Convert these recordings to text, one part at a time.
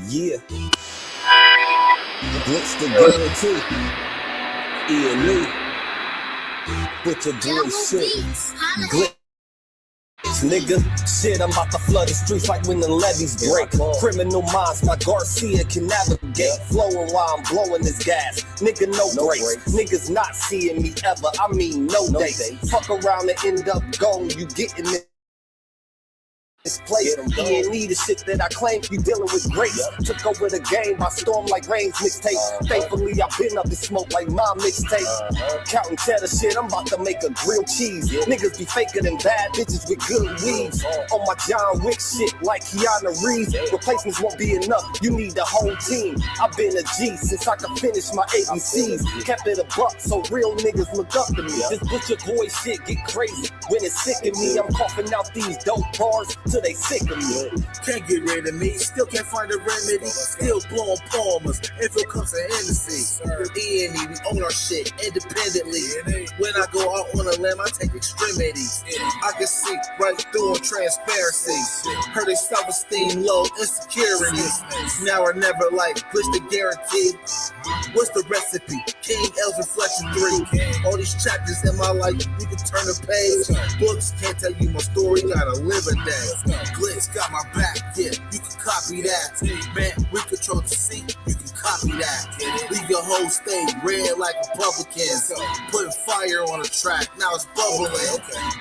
Yeah. Glitch the guarantee. E&E. Put your boy shit. Glitch. Nigga, shit, I'm about to flood the streets like when the levees break. Criminal minds, my Garcia can navigate. Flowing while I'm blowing this gas. Nigga, no brakes. Niggas not seeing me ever. I mean, no dates. Fuck around and end up gone. You getting it. This place, E&E, the shit that I claim, you dealing with grace. Took over the game by storm like Rain's mixtape. Thankfully, I've been up in smoke like my mixtape. Counting cheddar shit, I'm about to make a grilled cheese. Niggas be faker than bad bitches with good weeds. On my John Wick shit like Keanu Reeves. Replacements won't be enough, you need the whole team. I've been a G since I could finish my ABCs. Kept it a buck, so real niggas look up to me. This butcher boy shit get crazy when it's sick of me. I'm coughing out these dope bars till they sick of me. Can't get rid of me, still can't find a remedy. Still blowing palmers, if it comes to Hennessy. E&E, we own our shit independently. When I go out on a limb, I take extremities. I can see right through on transparency. Heard they self-esteem low, insecurities. Now or never, like glitch the guarantee. What's the recipe? King L's Reflection 3. All these chapters in my life, you can turn the page. Books can't tell you my story, gotta live a day. Glitch got my back, yeah, you can copy that. Man, we control the seat, you can copy that. Leave your whole state red like Republicans. Putting fire on the track, now it's bubbling.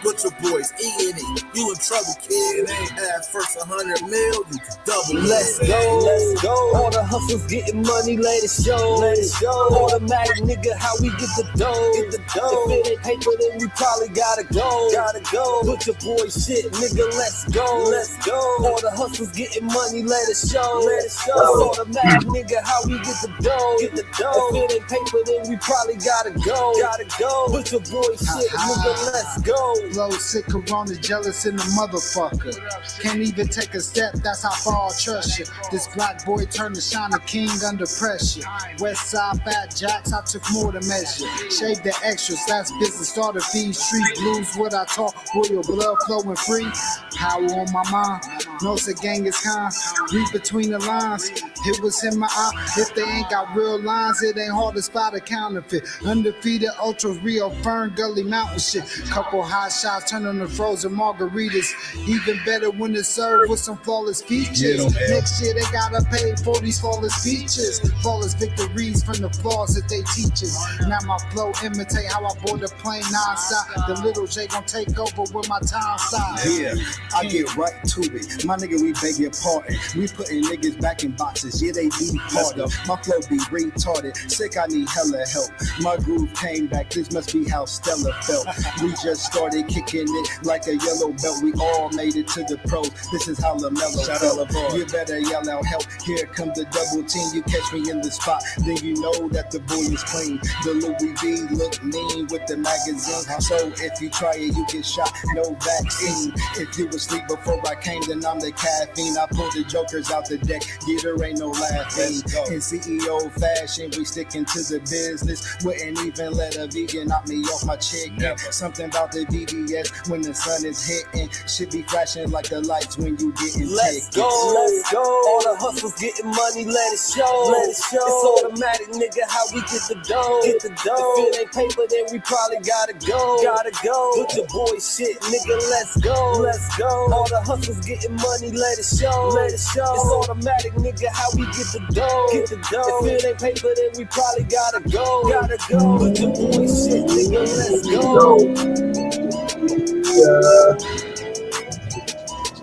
Butcher boys, E&E, you in trouble, kid. At first 100 mil, you can double it. Let's go, let's go. All the hustles getting money, let it show. Let it show. Automatic nigga, how we get the dough. Get the dough. If it ain't paper, then we probably gotta go. Gotta go. Butcher boy shit, nigga, let's go. Let's go. All the hustles getting money, let it show. Let it show. It's automatic, nigga, how we get the dough. Get the dough. If it ain't paper, then we probably gotta go. Gotta go. Put your boy shit, nigga, let's go. Flow sick, corona, jealous in the motherfucker. Can't even take a step, that's how far I trust you. This black boy turned to shine a king under pressure. West side fat jacks, I took more to measure. Shave the extras, that's business. Started feed street blues, what I taught. Royal blood flowing free. Power on my mind, knows the gang is kind. Read between the lines, it was in my eye. If they ain't got real lines, it ain't hard to spot a counterfeit. Undefeated, ultra real, Fern Gully Mountain shit. Couple hot shots, turn on the frozen margaritas. Even better when it's served with some flawless features. Next year they gotta pay for these flawless features. Flawless victories from the flaws that they teach us. Now my flow imitate how I board the plane non-stop. The little J gon' take over with my time side. Yeah, I get right to it. My nigga, we beg your pardon. We putting niggas back in boxes. Yeah, they departed. My flow be retarded. Sick, I need hella help. My groove came back. This must be how Stella felt. We just started kicking it like a yellow belt. We all made it to the pros. This is how LaMelo felt. You better yell out help. Here come the double team. You catch me in the spot, then you know that the boy is clean. The Louis V look mean with the magazine. So if you try it, you get shot. No vaccine. If you asleep before I came, then I'm the caffeine. I pull the jokers out the deck. Yeah, there ain't no laughing. In CEO fashion, we sticking to the business. Wouldn't even let a vegan knock me off my chicken. Something about the BBS when the sun is hitting. Should be flashing like the lights when you getting Let's tickets. go, let's go. All the hustles getting money, let it show. Let it show. It's automatic, nigga, how we get the dough. Get the dough. If it ain't paper, then we probably gotta go. Gotta go. Put your boy shit, nigga, let's go. Let's go. All the hustles getting money, let it show. Let it show. It's automatic, nigga, how we get the dough. Get the dough. If it ain't paper, then we probably gotta go. Gotta go. Put your boy shit, nigga, let's go.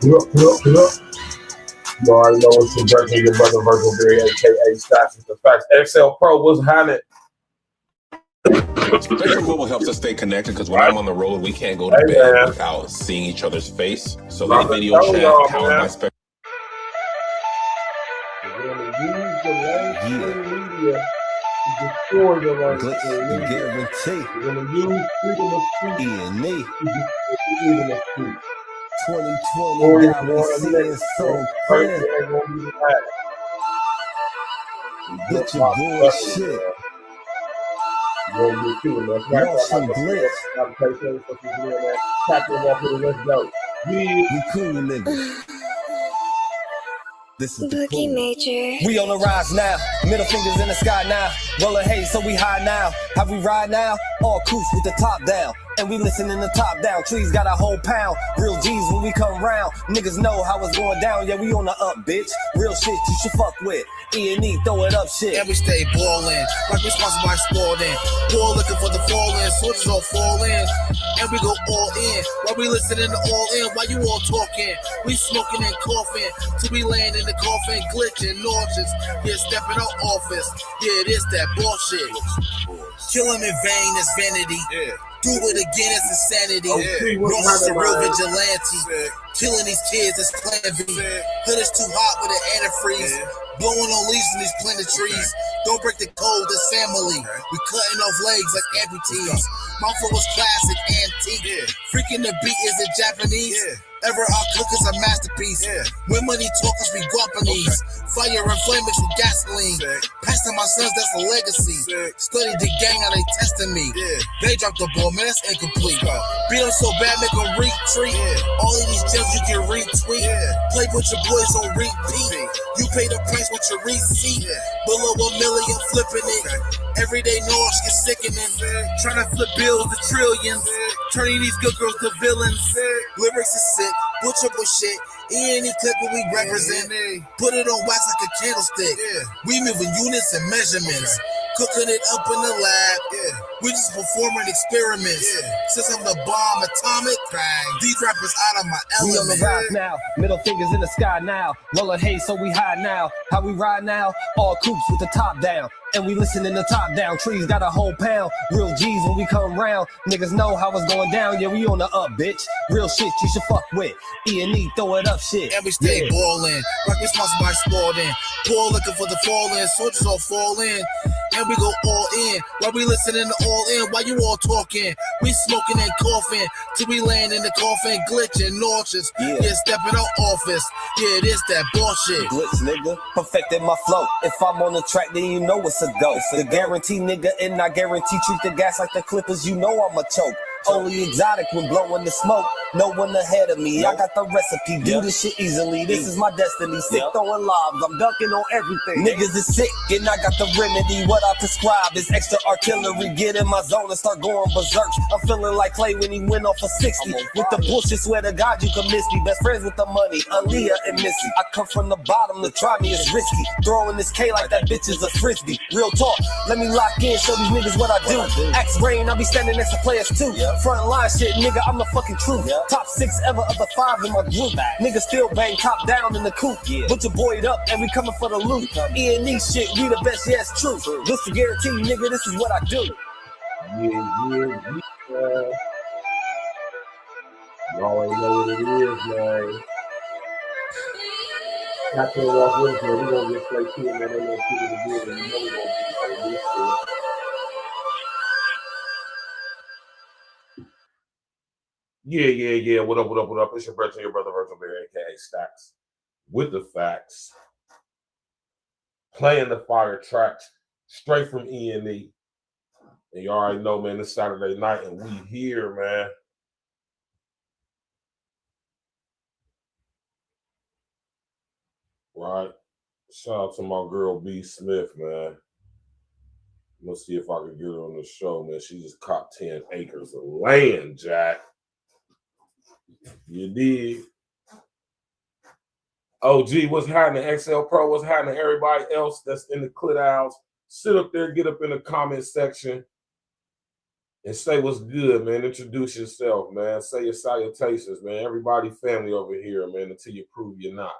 You already know it's your Virgil, your brother Virgil, aka Stats is the Facts. XL Pro, what's happening? Spectrum Mobile helps us stay connected because when I'm on the road, we can't go to bed without seeing each other's face. So any video chat powered by Spectrum. We're going to use the mainstream media to destroy the mainstream media. Guarantee. We're going to use freedom of speech E&E. to destroy freedom of speech. 2020 got me seeing so clear. Get your boy shit. Y'all some glitch. We cool niggas. This is the Boogie Major. We on the rise now, middle fingers in the sky now. Roller haze, so we high now. How we ride now? All coops with the top down. And we listen in the top down. Trees got a whole pound. Real G's when we come round. Niggas know how it's going down. Yeah, we on the up, bitch. Real shit you should fuck with. E&E, throw it up shit. And we stay ballin', like we sponsored by Sporting. Ball looking for the fall-in, soldiers all fall in. And we go all in, while we listening to all in. While you all talking, we smoking and coughing. Till we land in the coffin, glitching, nauseous. Yeah, stepping out office. Yeah, it is that bullshit. Killing in vain is vanity. Yeah. Do it again, it's insanity. North is a real vigilante. Killing these kids is plan B. Hood is too hot with an antifreeze. Blowing on leaves in these planted trees. Don't break the code, this family. We cutting off legs like amputees. My flow is classic, antique. Freaking the beat is it Japanese. Ever our cook is a masterpiece. When money talkers be Guapanese. Fire and flame mixed with gasoline. Passing my sons, that's a legacy. Study the gang, now they testing me. They dropped the ball, man, that's incomplete. Beat them so bad, make them retreat. All of these gems you can retweet. Play with your boys on repeat. You pay the price with your receipt. Below $1 million, flipping it. Everyday noise get sickening. Trying to flip bills to trillions. Turning these good girls to villains. Lyrics is sick. Butcher shit. E&E clip what we represent. Put it on wax like a candlestick. We moving units and measurements. Cooking it up in the lab. We just performing experiments. Since I'm the bomb atomic, these rappers out of my element. We on the rise now, middle fingers in the sky now. Roller haze, so we high now. How we ride now? All coops with the top down. And we listen in the top down. Trees got a whole pound. Real G's when we come round. Niggas know how it's going down. Yeah, we on the up, bitch. Real shit you should fuck with. E&E, throw it up shit. And we stay ballin', like we sponsored by Sporting. Poor looking for the fall-in, soldiers all fall in. And we go all in, while we listening to all in. While you all talking, we smoking and coughing. Till we land in the coffin, glitching, nauseous. Yeah, stepping out office. Yeah, it is that bullshit. Glitch, nigga, perfected my flow. If I'm on the track, then you know it's a go. The guarantee, nigga, and I guarantee treat the gas like the Clippers. You know I'm a choke. Only exotic when blowing the smoke. No one ahead of me. I got the recipe. Do this shit easily. This is my destiny. Sick throwing lobs. I'm dunking on everything. Niggas is sick and I got the remedy. What I prescribe is extra artillery. Get in my zone and start going berserk. I'm feeling like Clay when he went off for 60. With the bullshit, swear to God you can miss me. Best friends with the money, Aaliyah and Missy. I come from the bottom, to try me is risky. Throwing this K like that bitch is a frisbee. Real talk, let me lock in, show these niggas what I do. Axe brain, I'll be standing next to players too. Front line shit, nigga, I'm the fucking truth. Top 6 ever of the 5 in my group. Niggas still bang top down in the coop. Put your boy up and we coming for the loot. E&E shit, we the best, yeah, it's true. This to guarantee, nigga, this is what I do. You already know what it is, man. Not to walk with me, we're gonna get straight to it, man. They're gonna keep it together, and you know we're gonna be straight to it. Yeah. What up? It's your brother Virgil, aka Stacks, with the facts. Playing the fire tracks straight from E&E. And you already know, man, it's Saturday night and we here, man. Right? Shout out to my girl B Smith, man. I'm gonna see if I can get her on the show, man. She just caught 10 acres of land, Jack. You did. OG, what's happening? XL Pro, what's happening? Everybody else that's in the clit house, sit up there, get up in the comment section and say what's good, man. Introduce yourself, man. Say your salutations, man. Everybody family over here, man, until you prove you're not.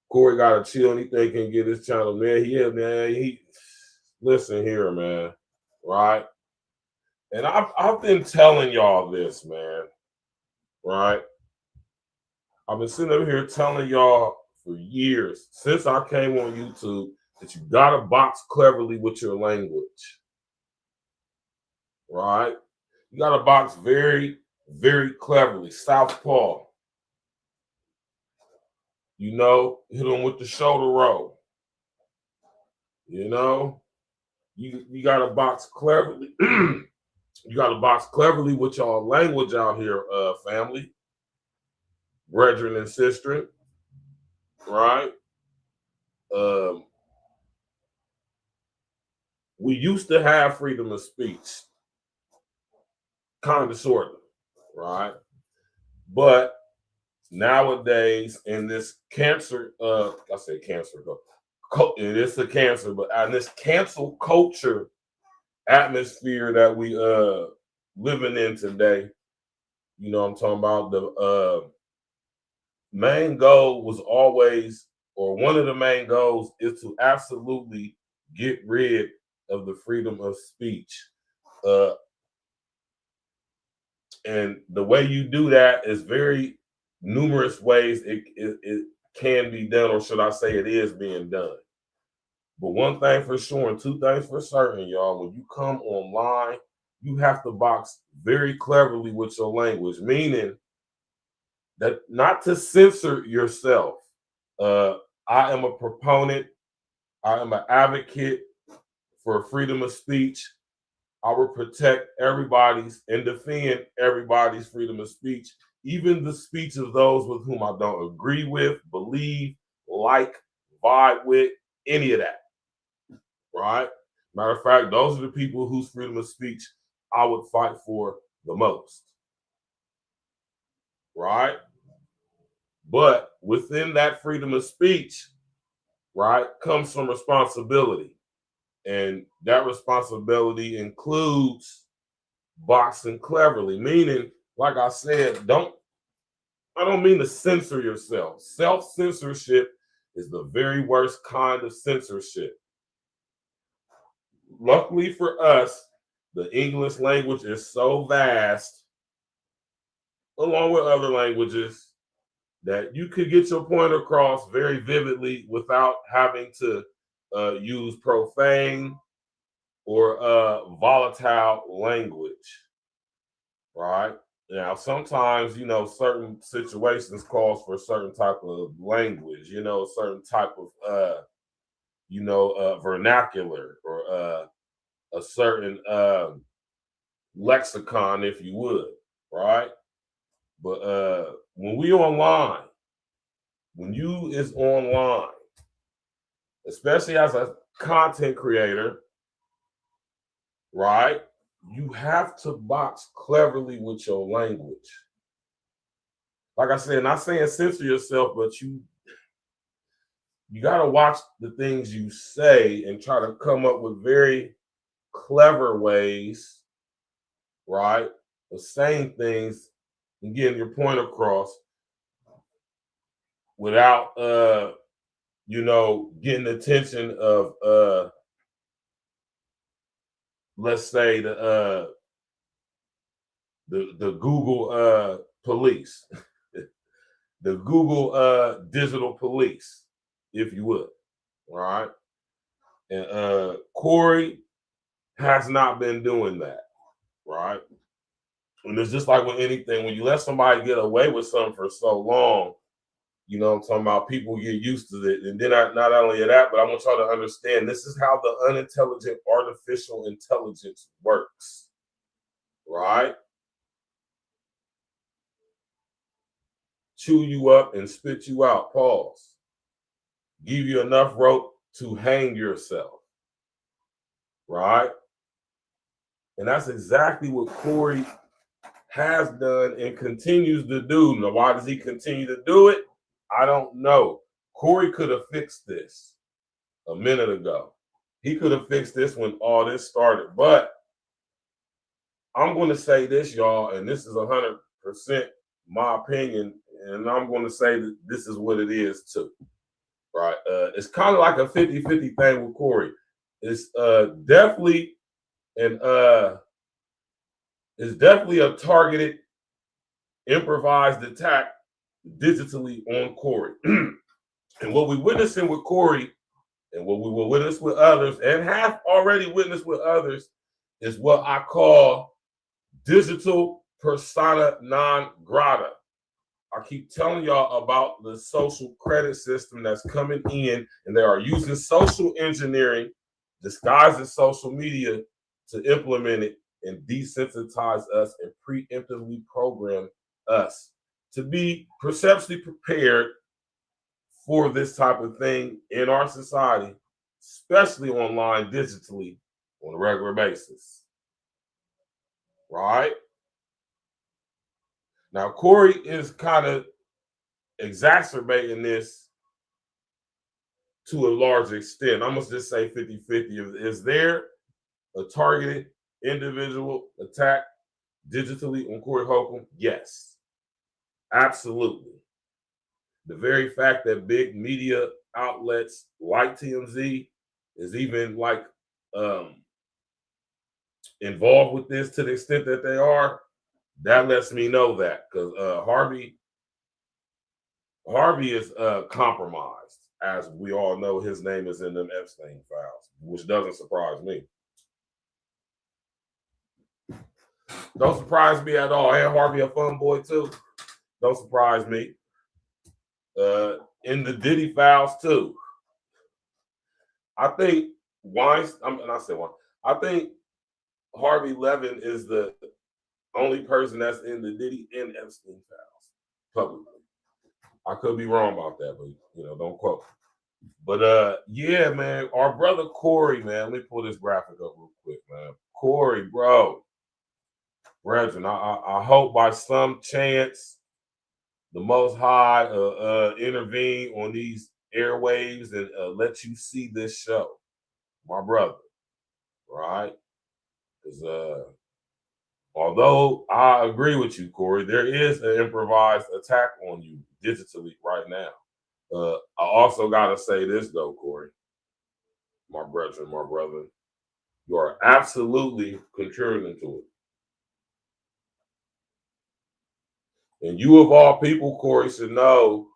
Corey got to chill. Anything he can get his channel, man. Yeah, man. Listen here, man. Right? And I've been telling y'all this, man. Right? I've been sitting up here telling y'all for years, since I came on YouTube, that you got to box cleverly with your language. Right? You got to box very, very cleverly. Southpaw. You know, hit them with the shoulder roll. You know? You got to box cleverly. You got to box cleverly with y'all language out here, family. Brethren and sister. right? We used to have freedom of speech, kind of, sort of, right? But nowadays, in this cancer, I say cancer, it is a cancer, but in this cancel culture atmosphere that we living in today, you know what I'm talking about, the main goal was always, or one of the main goals is to absolutely get rid of the freedom of speech. And the way you do that is very numerous ways it can be done, or should I say it is being done. But one thing for sure and two things for certain, y'all, when you come online, you have to box very cleverly with your language, meaning that not to censor yourself. I am a proponent, I am an advocate for freedom of speech. I will protect everybody's and defend everybody's freedom of speech, even the speech of those with whom I don't agree with, believe, like, vibe with, any of that, right? Matter of fact, those are the people whose freedom of speech I would fight for the most, right? But within that freedom of speech, right, comes some responsibility. And that responsibility includes boxing cleverly, meaning, like I said, I don't mean to censor yourself. Self-censorship is the very worst kind of censorship. Luckily for us, the English language is so vast, along with other languages, that you could get your point across very vividly without having to use profane or volatile language, right? Now, sometimes, you know, certain situations calls for a certain type of language, you know, a certain type of, vernacular, or a certain lexicon, if you would, right? But when we online, when you is online, especially as a content creator, right, you have to box cleverly with your language. Like I said, not saying censor yourself, but you got to watch the things you say and try to come up with very clever ways, right, of saying things and getting your point across without, getting the attention of, let's say, the Google police, the Google digital police, if you would, all right? And Corey has not been doing that, right? And it's just like with anything, when you let somebody get away with something for so long, you know what I'm talking about, people get used to it. And then not only that, but I want y'all to understand, this is how the unintelligent artificial intelligence works, right? Chew you up and spit you out, pause. Give you enough rope to hang yourself, right? And that's exactly what Corey has done and continues to do. Now, why does he continue to do it? I don't know. Corey could have fixed this a minute ago. He could have fixed this when all this started. But I'm going to say this, y'all, and this is 100% my opinion, and I'm going to say that this is what it is too, right? It's kind of like a 50-50 thing with Corey. It's definitely a targeted, improvised attack digitally on Corey. And what we're witnessing with Corey, and what we will witness with others, and have already witnessed with others, is what I call digital persona non grata. I keep telling y'all about the social credit system that's coming in, and they are using social engineering disguised as social media to implement it and desensitize us and preemptively program us to be perceptually prepared for this type of thing in our society, especially online digitally on a regular basis. Right? Now, Corey is kind of exacerbating this to a large extent. I'm going to just say 50-50. Is there a targeted individual attack digitally on Corey Holcomb? Yes, absolutely. The very fact that big media outlets like TMZ is even like involved with this to the extent that they are, that lets me know that, because Harvey is compromised. As we all know, his name is in them Epstein files, which doesn't surprise me. Don't surprise me at all. And Harvey a fun boy too. Don't surprise me. In the Diddy files too. I think I think Harvey Levin is the only person that's in the Diddy and Epstein files publicly. I could be wrong about that, but don't quote. But yeah, man, our brother Corey, man. Let me pull this graphic up real quick, man. Corey, bro. Brethren, I hope by some chance the Most High intervene on these airwaves and let you see this show, my brother, right? Because although I agree with you, Corey, there is an improvised attack on you digitally right now. I also got to say this, though, Corey, my brethren, my brother, you are absolutely contributing to it. And you, of all people, Corey, should know,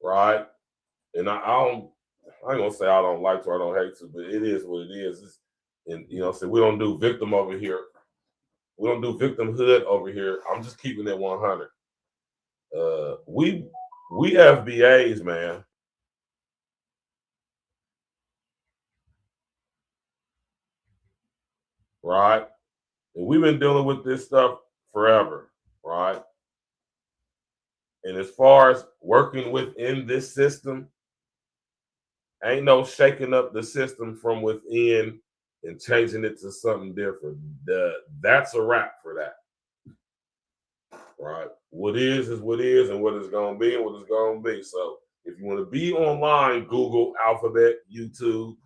right? And I ain't gonna say I don't like to or I don't hate to, but it is what it is. And so we don't do victim over here. We don't do victimhood over here. I'm just keeping it 100. We FBAs, man. Right? And we've been dealing with this stuff forever. Right? And as far as working within this system, ain't no shaking up the system from within and changing it to something different. That's a wrap for that. Right? What is what is, and what is going to be and what is going to be. So if you want to be online, Google, Alphabet, YouTube,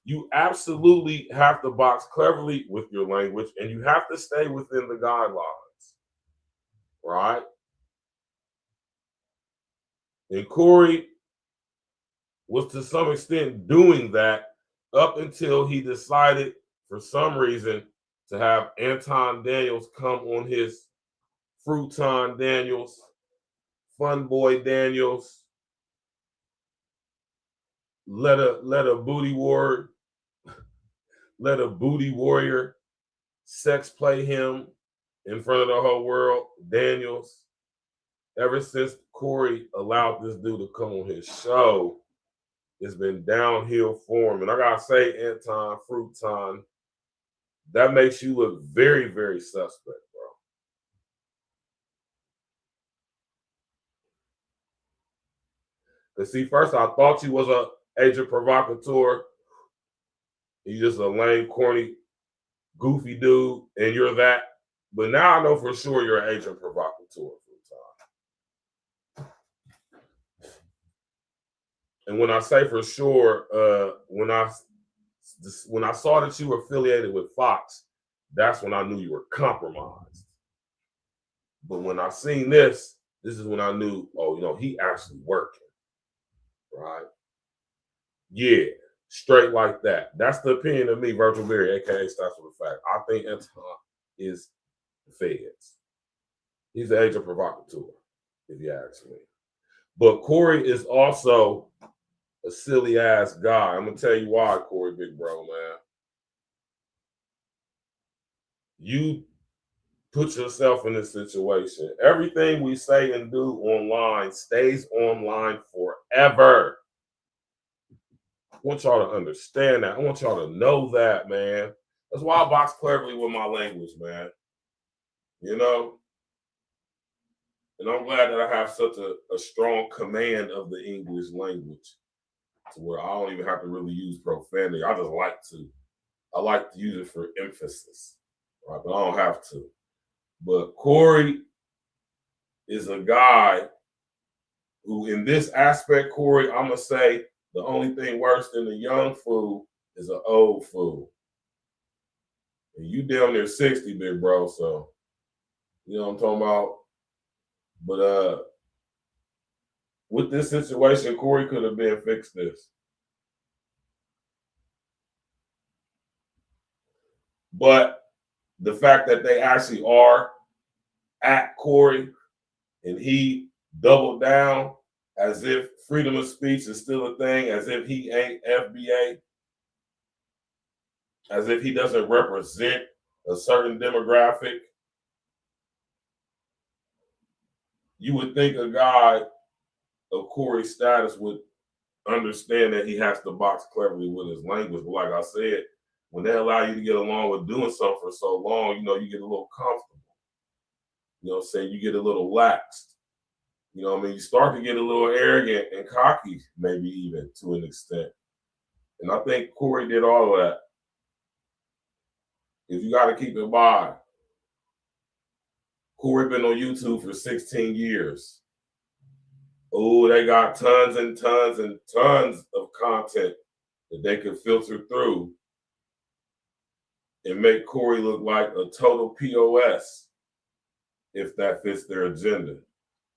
you absolutely have to box cleverly with your language, and you have to stay within the guidelines. Right? And Corey was to some extent doing that up until he decided for some reason to have Anton Daniels come on his Fruiton Daniels, Fun Boy Daniels, let a booty warrior sex play him in front of the whole world, Daniels. Ever since Corey allowed this dude to come on his show, it's been downhill for him. And I gotta say, Anton Fruiton, that makes you look very, very suspect, bro. Because see, first I thought you was a agent provocateur. You just a lame, corny, goofy dude, and you're that. But now I know for sure you're an agent provocateur. And when I say for sure, when I saw that you were affiliated with Fox, that's when I knew you were compromised. But when I seen this is when I knew, he actually working. Right? Yeah, straight like that. That's the opinion of me, Virgil Berry, aka Stats for the Fact. I think Anton is the feds. He's an agent provocateur, if you ask me. But Corey is also a silly ass guy. I'm gonna tell you why, Corey, big bro, man. You put yourself in this situation. Everything we say and do online stays online forever. I want y'all to understand that. I want y'all to know that, man. That's why I box cleverly with my language, man. And I'm glad that I have such a strong command of the English language to where I don't even have to really use profanity. I just like to. I like to use it for emphasis, right? But I don't have to. But Corey is a guy who, in this aspect, Corey, I'm going to say the only thing worse than a young fool is an old fool. And you down there 60, big bro, so you know what I'm talking about? But with this situation, Corey could have been fixed this. But the fact that they actually are at Corey and he doubled down as if freedom of speech is still a thing, as if he ain't FBA, as if he doesn't represent a certain demographic. You would think a guy of Corey's status would understand that he has to box cleverly with his language. But like I said, when they allow you to get along with doing something for so long, you know, you get a little comfortable. You know what I'm saying? You get a little laxed. You know what I mean? You start to get a little arrogant and cocky, maybe even to an extent. And I think Corey did all of that. Because you got to keep in mind, Corey been on YouTube for 16 years. Oh, they got tons and tons and tons of content that they could filter through and make Corey look like a total POS if that fits their agenda.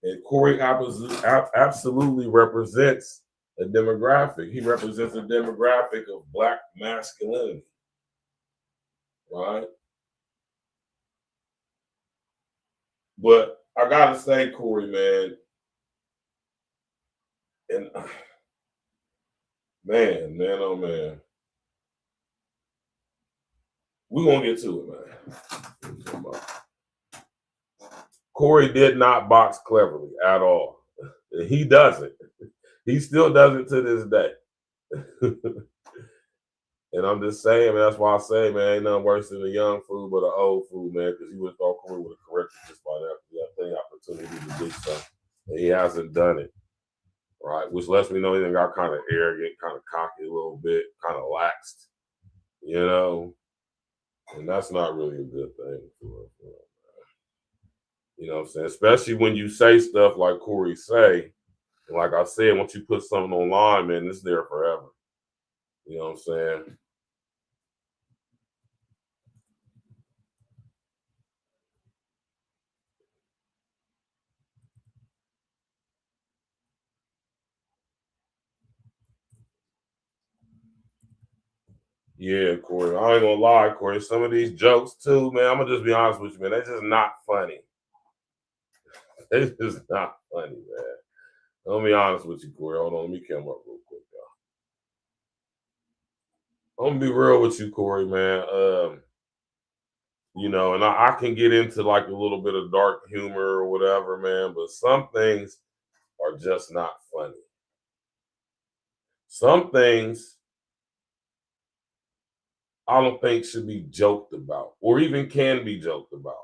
And Corey absolutely represents a demographic. He represents a demographic of Black masculinity, right? But I gotta say, Corey, man, and man, oh man, we're gonna get to it, man. Corey did not box cleverly at all. He doesn't. He still does it to this day. And I'm just saying, man, that's why I say, man, ain't nothing worse than a young fool but an old fool, man, because you would have thought Corey would have corrected just by that. He had plenty of opportunity to do something. And he hasn't done it. Right? Which lets me know he done got kind of arrogant, kind of cocky a little bit, kind of laxed, you know? And that's not really a good thing for him. You know what I'm saying? Especially when you say stuff like Corey say. And like I said, once you put something online, man, it's there forever. You know what I'm saying? Yeah, Corey. I ain't gonna lie, Corey. Some of these jokes too, man, I'm gonna just be honest with you, man. They're just not funny. They're just not funny, man. Let me be honest with you, Corey. Hold on, let me come up real quick, y'all. I'm gonna be real with you, Corey, man. You know, and I can get into like a little bit of dark humor or whatever, man, but some things are just not funny. Some things I don't think should be joked about or even can be joked about.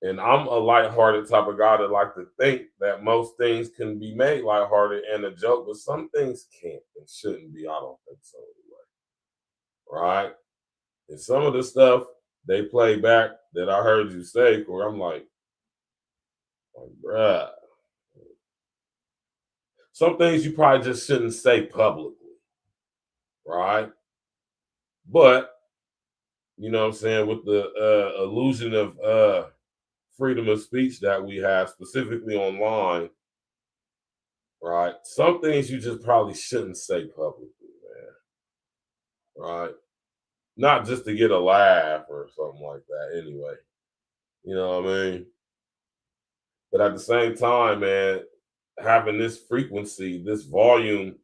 And I'm a lighthearted type of guy that like to think that most things can be made lighthearted and a joke, but some things can't and shouldn't be. I don't think so anyway. Right? And some of the stuff they play back that I heard you say, Corey, I'm like, bruh. Some things you probably just shouldn't say publicly. Right? But, you know what I'm saying, with the illusion of freedom of speech that we have, specifically online, right? Some things you just probably shouldn't say publicly, man. Right? Not just to get a laugh or something like that anyway. You know what I mean? But at the same time, man, having this frequency, this volume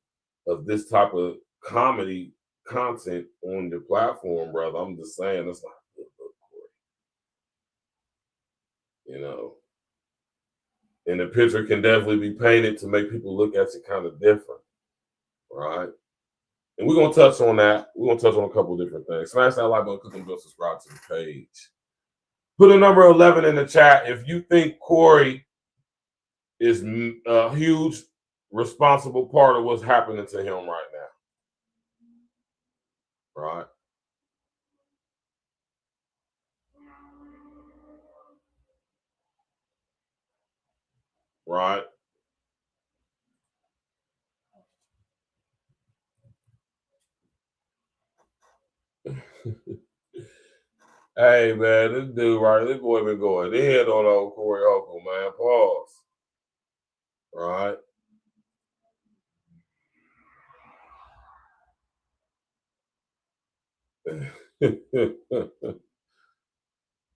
of this type of comedy content on the platform, brother, I'm just saying that's not a good look for you. You know? And the picture can definitely be painted to make people look at you kind of different, right? And we're going to touch on that. We're going to touch on a couple of different things. Smash that like button, click on the bell, subscribe to the page. Put a number 11 in the chat if you think Corey is a huge responsible part of what's happening to him right now. Right? Right? Hey man, this dude this boy been going in on old Corey Holcomb, man. Pause. Right?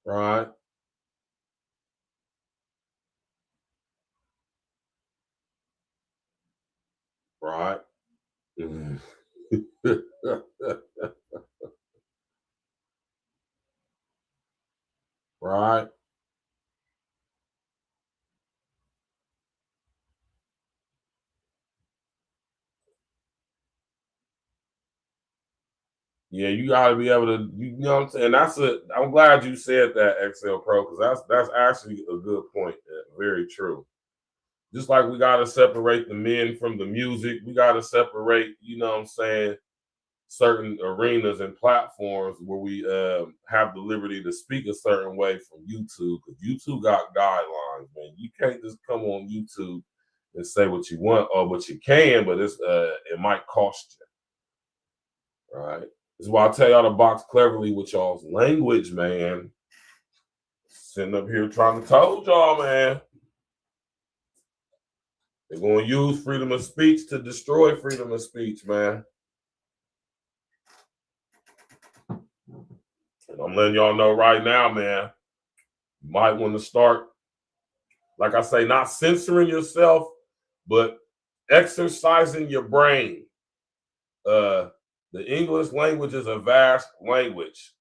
Right? Right? Right? Yeah, you gotta be able to, you know what I'm saying? I'm glad you said that, XL Pro, because that's actually a good point. Very true. Just like we gotta separate the men from the music, we gotta separate, you know what I'm saying, certain arenas and platforms where we have the liberty to speak a certain way from YouTube, because YouTube got guidelines, man. You can't just come on YouTube and say what you want, or what you can, but it might cost you. Right? This is why I tell y'all to box cleverly with y'all's language, man. Sitting up here trying to told y'all, man. They're going to use freedom of speech to destroy freedom of speech, man. And I'm letting y'all know right now, man, you might want to start, like I say, not censoring yourself, but exercising your brain. The English language is a vast language.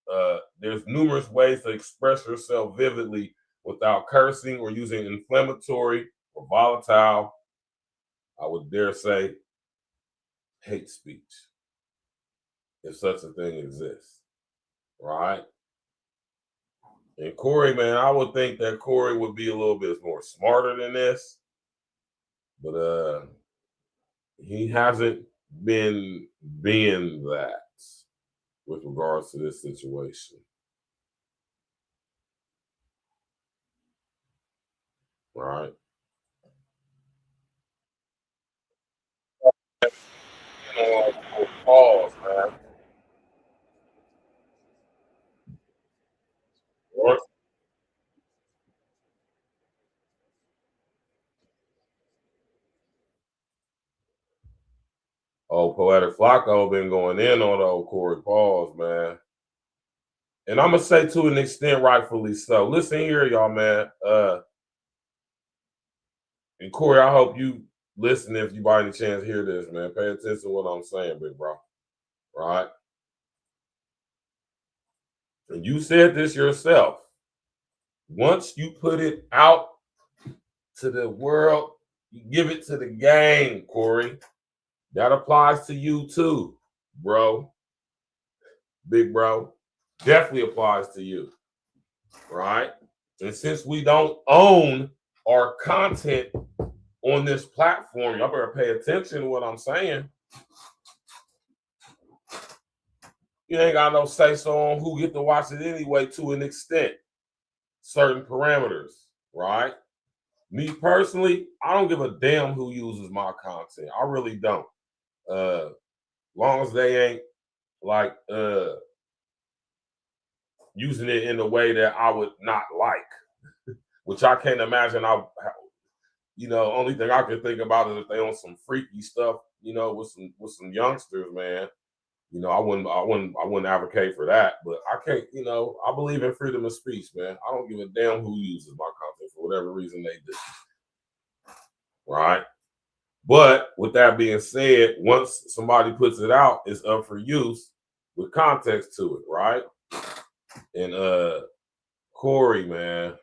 There's numerous ways to express yourself vividly without cursing or using inflammatory or volatile, I would dare say, hate speech, if such a thing exists. Right? And Corey, man, I would think that Corey would be a little bit more smarter than this, but he hasn't been being that with regards to this situation. Right? You know, pause, man. What? Oh, Poetic Flacco been going in on old Corey Pause, man. And I'm gonna say to an extent, rightfully so. Listen here, y'all, man. And Corey, I hope you listen if you by any chance hear this, man. Pay attention to what I'm saying, big bro. Right? And you said this yourself. Once you put it out to the world, you give it to the game, Corey. That applies to you too, bro. Big bro. Definitely applies to you. Right? And since we don't own our content on this platform, y'all better pay attention to what I'm saying. You ain't got no say so on who get to watch it anyway, to an extent. Certain parameters, right? Me personally, I don't give a damn who uses my content. I really don't. Long as they ain't like using it in a way that I would not like, which I can't imagine. Only thing I can think about is if they on some freaky stuff, with some youngsters, man. I wouldn't advocate for that, but I can't, I believe in freedom of speech, man. I don't give a damn who uses my content for whatever reason they do. Right? But with that being said, once somebody puts it out, it's up for use with context to it, right? And Corey, man,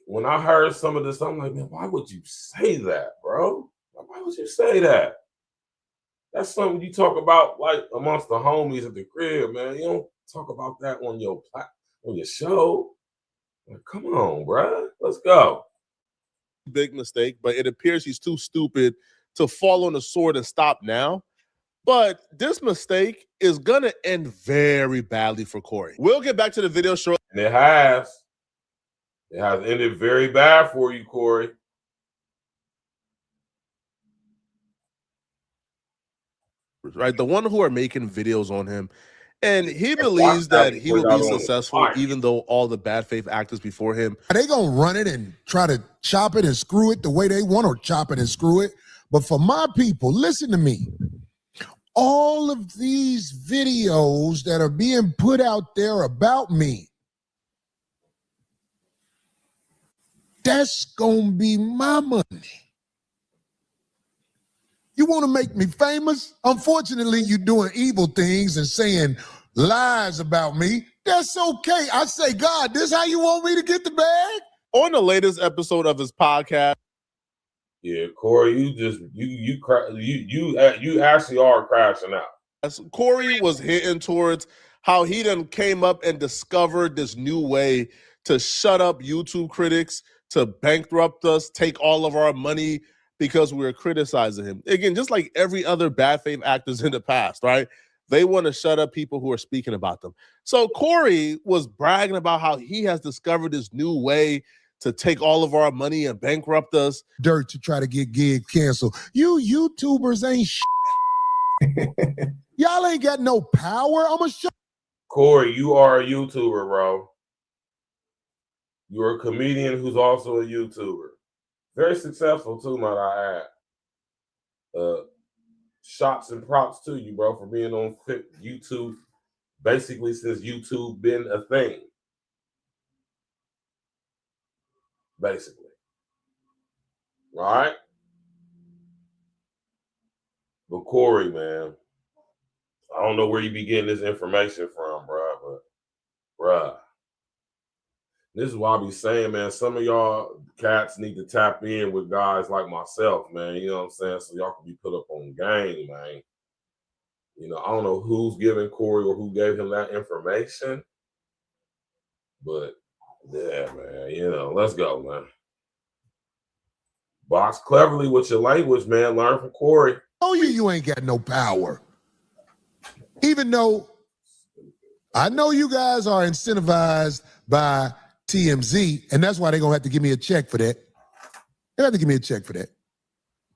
when I heard some of this, I'm like, man, why would you say that, bro? Why would you say that? That's something you talk about like amongst the homies at the crib, man. You don't talk about that on your show. Like, come on, bro. Let's go. big mistake, but it appears he's too stupid to fall on the sword and stop now. But this mistake is going to end very badly for Corey. We'll get back to the video shortly. And it has. It has ended very bad for you, Corey. Right? The one who are making videos on him. And he believes that he will be successful even though all the bad faith actors before him. They going to run it and try to chop it and screw it the way they want to chop it and screw it. But for my people, listen to me. All of these videos that are being put out there about me, that's going to be my money. You want to make me famous? Unfortunately, you're doing evil things and saying lies about me. That's okay. I say, God, this how you want me to get the bag? On the latest episode of his podcast. Yeah, Corey, you actually are crashing out. Corey was hitting towards how he then came up and discovered this new way to shut up YouTube critics, to bankrupt us, take all of our money because we were criticizing him. Again, just like every other bad faith actors in the past, right? They want to shut up people who are speaking about them. So Corey was bragging about how he has discovered this new way to take all of our money and bankrupt us. Dirt to try to get gig canceled. You YouTubers ain't shit. Y'all ain't got no power. I'm a Corey, you are a YouTuber, bro. You're a comedian who's also a YouTuber. Very successful too, might I add. Shots and props to you, bro, for being on YouTube basically since YouTube been a thing. Basically. All right? But Corey, man, I don't know where you be getting this information from, bro, but bruh. This is why I be saying, man, some of y'all cats need to tap in with guys like myself, man. You know what I'm saying? So y'all can be put up on game, man. You know, I don't know who's giving Corey or who gave him that information. But, yeah, man, you know, let's go, man. Box cleverly with your language, man. Learn from Corey. Oh, you ain't got no power. Even though I know you guys are incentivized by TMZ, and that's why they're going to have to give me a check for that. They have to give me a check for that.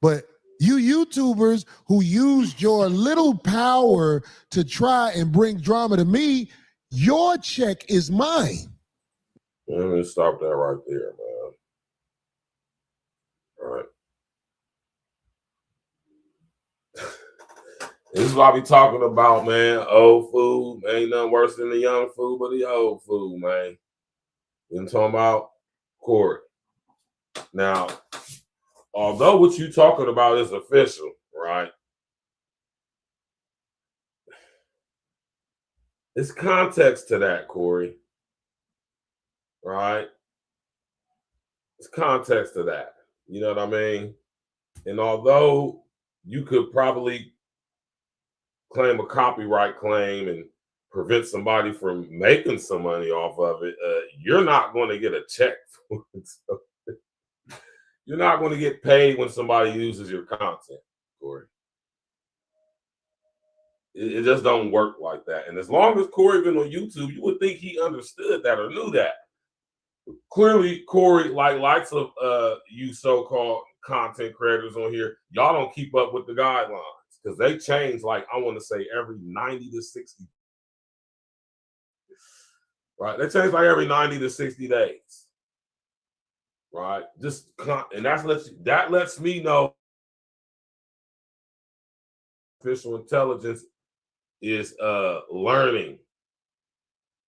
But you YouTubers who used your little power to try and bring drama to me, your check is mine. Let me stop that right there, man. All right. This is what I be talking about, man. Old food. Ain't nothing worse than the young food, but the old food, man. You know what I'm talking about? Corey. Now, although what you talking about is official, right? There's context to that, Corey. Right? There's context to that. You know what I mean? And although you could probably claim a copyright claim and prevent somebody from making some money off of it, you're not going to get a check for it. So you're not going to get paid when somebody uses your content, Corey. It just don't work like that. And as long as Corey been on YouTube, you would think he understood that or knew that. Clearly, Corey, like likes of you so-called content creators on here, y'all don't keep up with the guidelines because they change, like, I want to say every 90 to 60. Right? They change like every 90 to 60 days. Right? And that lets me know artificial intelligence is learning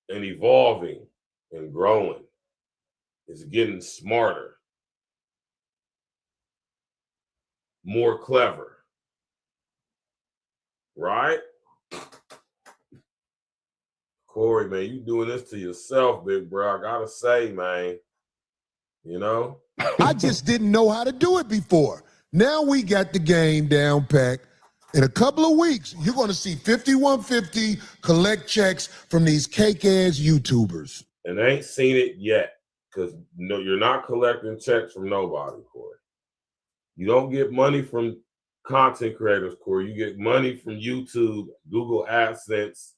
and evolving and growing. It's getting smarter, more clever, right? Corey, man, you doing this to yourself, big bro. I gotta say, man, you know? I just didn't know how to do it before. Now we got the game down packed. In a couple of weeks, you're going to see 5150 collect checks from these cake-ass YouTubers. And they ain't seen it yet because no, you're not collecting checks from nobody, Corey. You don't get money from content creators, Corey. You get money from YouTube, Google AdSense,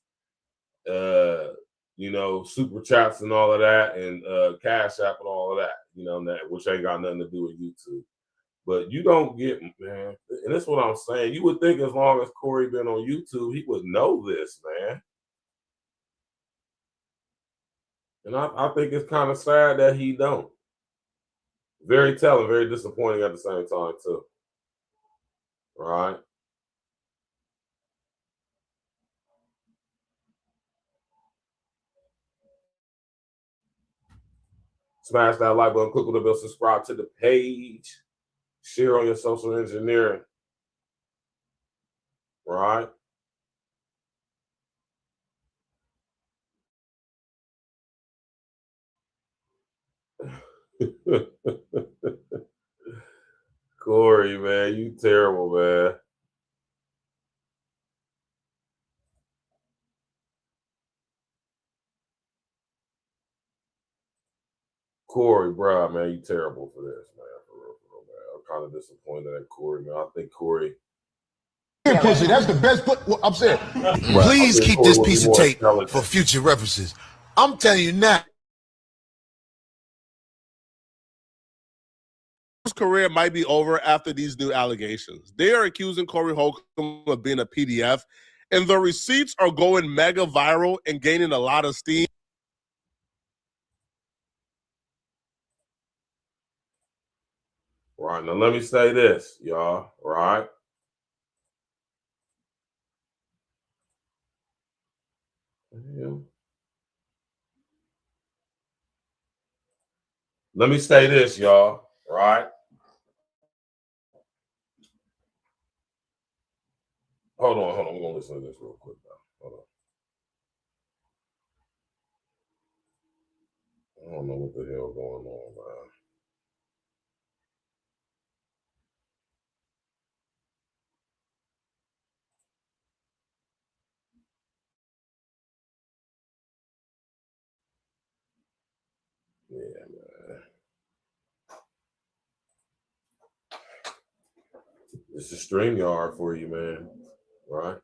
you know, super chats and all of that, and Cash App and all of that, you know, that which ain't got nothing to do with YouTube. But you don't get, man, and that's what I'm saying. You would think as long as Corey been on YouTube, he would know this, man. And I think it's kind of sad that he don't. Very telling, very disappointing at the same time, too. Right? Smash that like button, click on the bell, subscribe to the page, share on your social engineering. Right? Corey, man, you terrible, man. Corey, bro, man, you terrible for this, man. For real, man. I'm kind of disappointed at Corey, man. I think Corey. Pussy, that's the best. Well, I'm saying, please keep this piece of tape for future references. I'm telling you now. His career might be over after these new allegations. They are accusing Corey Holcomb of being a PDF, and the receipts are going mega viral and gaining a lot of steam. Right, now let me say this, y'all, right? Yeah. Let me say this, y'all, right? Hold on. We're going to listen to this real quick now. Hold on. I don't know what the hell going on, man. Yeah, man. It's a StreamYard for you, man. Right?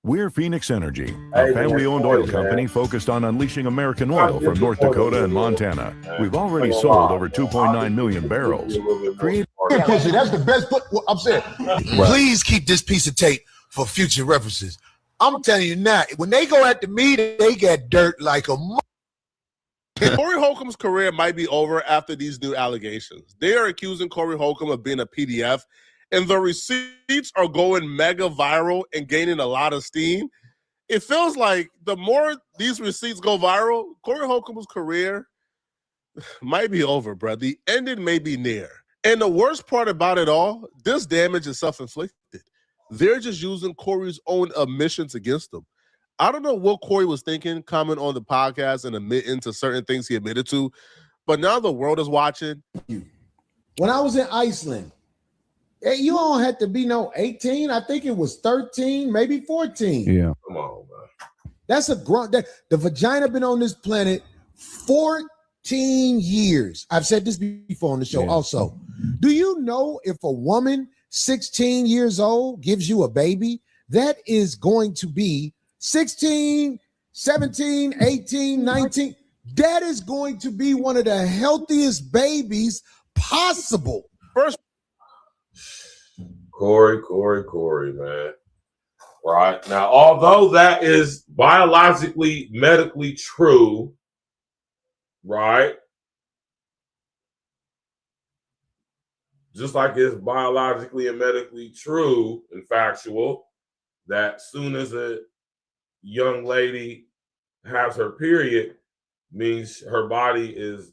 We're Phoenix Energy, a family-owned oil company focused on unleashing American oil from North Dakota and Montana. We've already sold over 2.9 million barrels. pussy, that's the best. Well, I'm saying, please keep this piece of tape for future references. I'm telling you now, when they go at the meeting, they get dirt like a. Corey Holcomb's career might be over after these new allegations. They are accusing Corey Holcomb of being a PDF, and the receipts are going mega viral and gaining a lot of steam. It feels like the more these receipts go viral, Corey Holcomb's career might be over, bro. The ending may be near. And the worst part about it all, this damage is self-inflicted. They're just using Corey's own admissions against him. I don't know what Corey was thinking coming on the podcast and admitting to certain things he admitted to, but now the world is watching. When I was in Iceland, you don't have to be no 18. I think it was 13, maybe 14. Yeah. Come on, man. That's a grunt. The vagina been on this planet 14 years. I've said this before on the show also. Do you know if a woman 16 years old gives you a baby, that is going to be 16, 17, 18, 19. That is going to be one of the healthiest babies possible. First, Corey, man. Right. Now, although that is biologically, medically true, right? Just like it's biologically and medically true and factual that soon as a young lady has her period, means her body is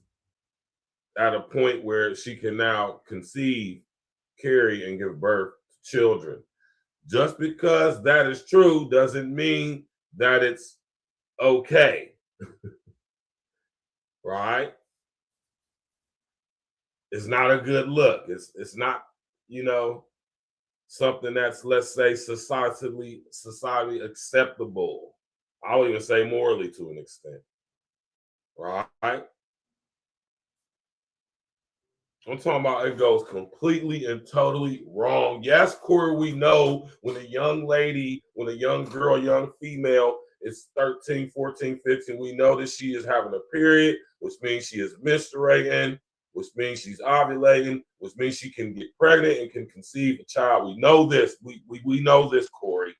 at a point where she can now conceive, carry, and give birth to children. Just because that is true doesn't mean that it's okay. Right? It's not a good look. It's not, something that's, let's say, society acceptable. I'll even say morally to an extent. Right? I'm talking about it goes completely and totally wrong. Yes, Corey, we know when a young lady, when a young girl, young female is 13, 14, 15, we know that she is having a period, which means she is menstruating, which means she's ovulating, which means she can get pregnant and can conceive a child. We know this. We know this, Corey.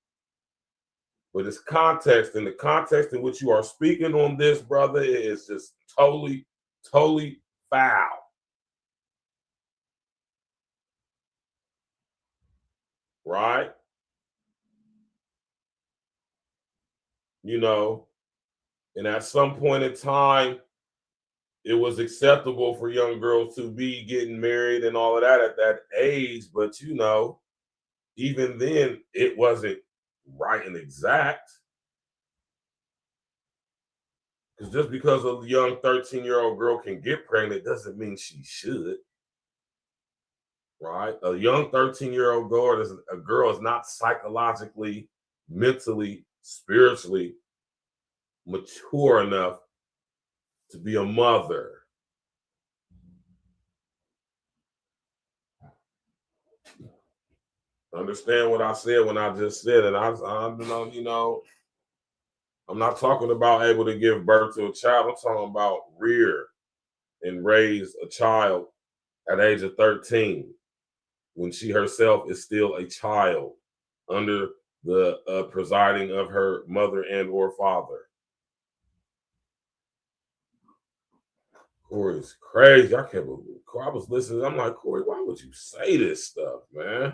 But it's context, and the context in which you are speaking on this, brother, is just totally, totally foul. Right? You know, and at some point in time, it was acceptable for young girls to be getting married and all of that at that age. But, you know, even then, it wasn't right and exact. Because just because a young 13-year-old girl can get pregnant doesn't mean she should. Right? A young 13-year-old girl is not psychologically, mentally, spiritually mature enough to be a mother. Understand what I said when I just said it. You know, I'm not talking about able to give birth to a child. I'm talking about rear and raise a child at the age of 13 when she herself is still a child under the presiding of her mother and or father. Corey's crazy. I can't believe it. I was listening. I'm like, Corey, why would you say this stuff, man?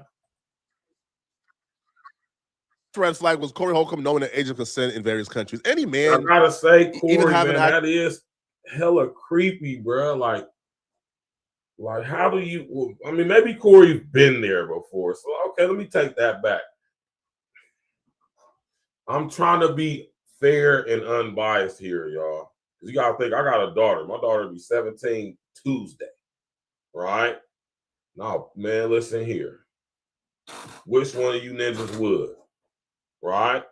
Red flag was Corey Holcomb knowing the age of consent in various countries. Any man, I gotta say, Corey, even man, that is hella creepy, bro. Like how do you? I mean, maybe Corey's been there before, so okay, let me take that back. I'm trying to be fair and unbiased here, y'all. Because you gotta think, I got a daughter. My daughter will be 17 Tuesday, right? Now, man, listen here. Which one of you ninjas would? Right?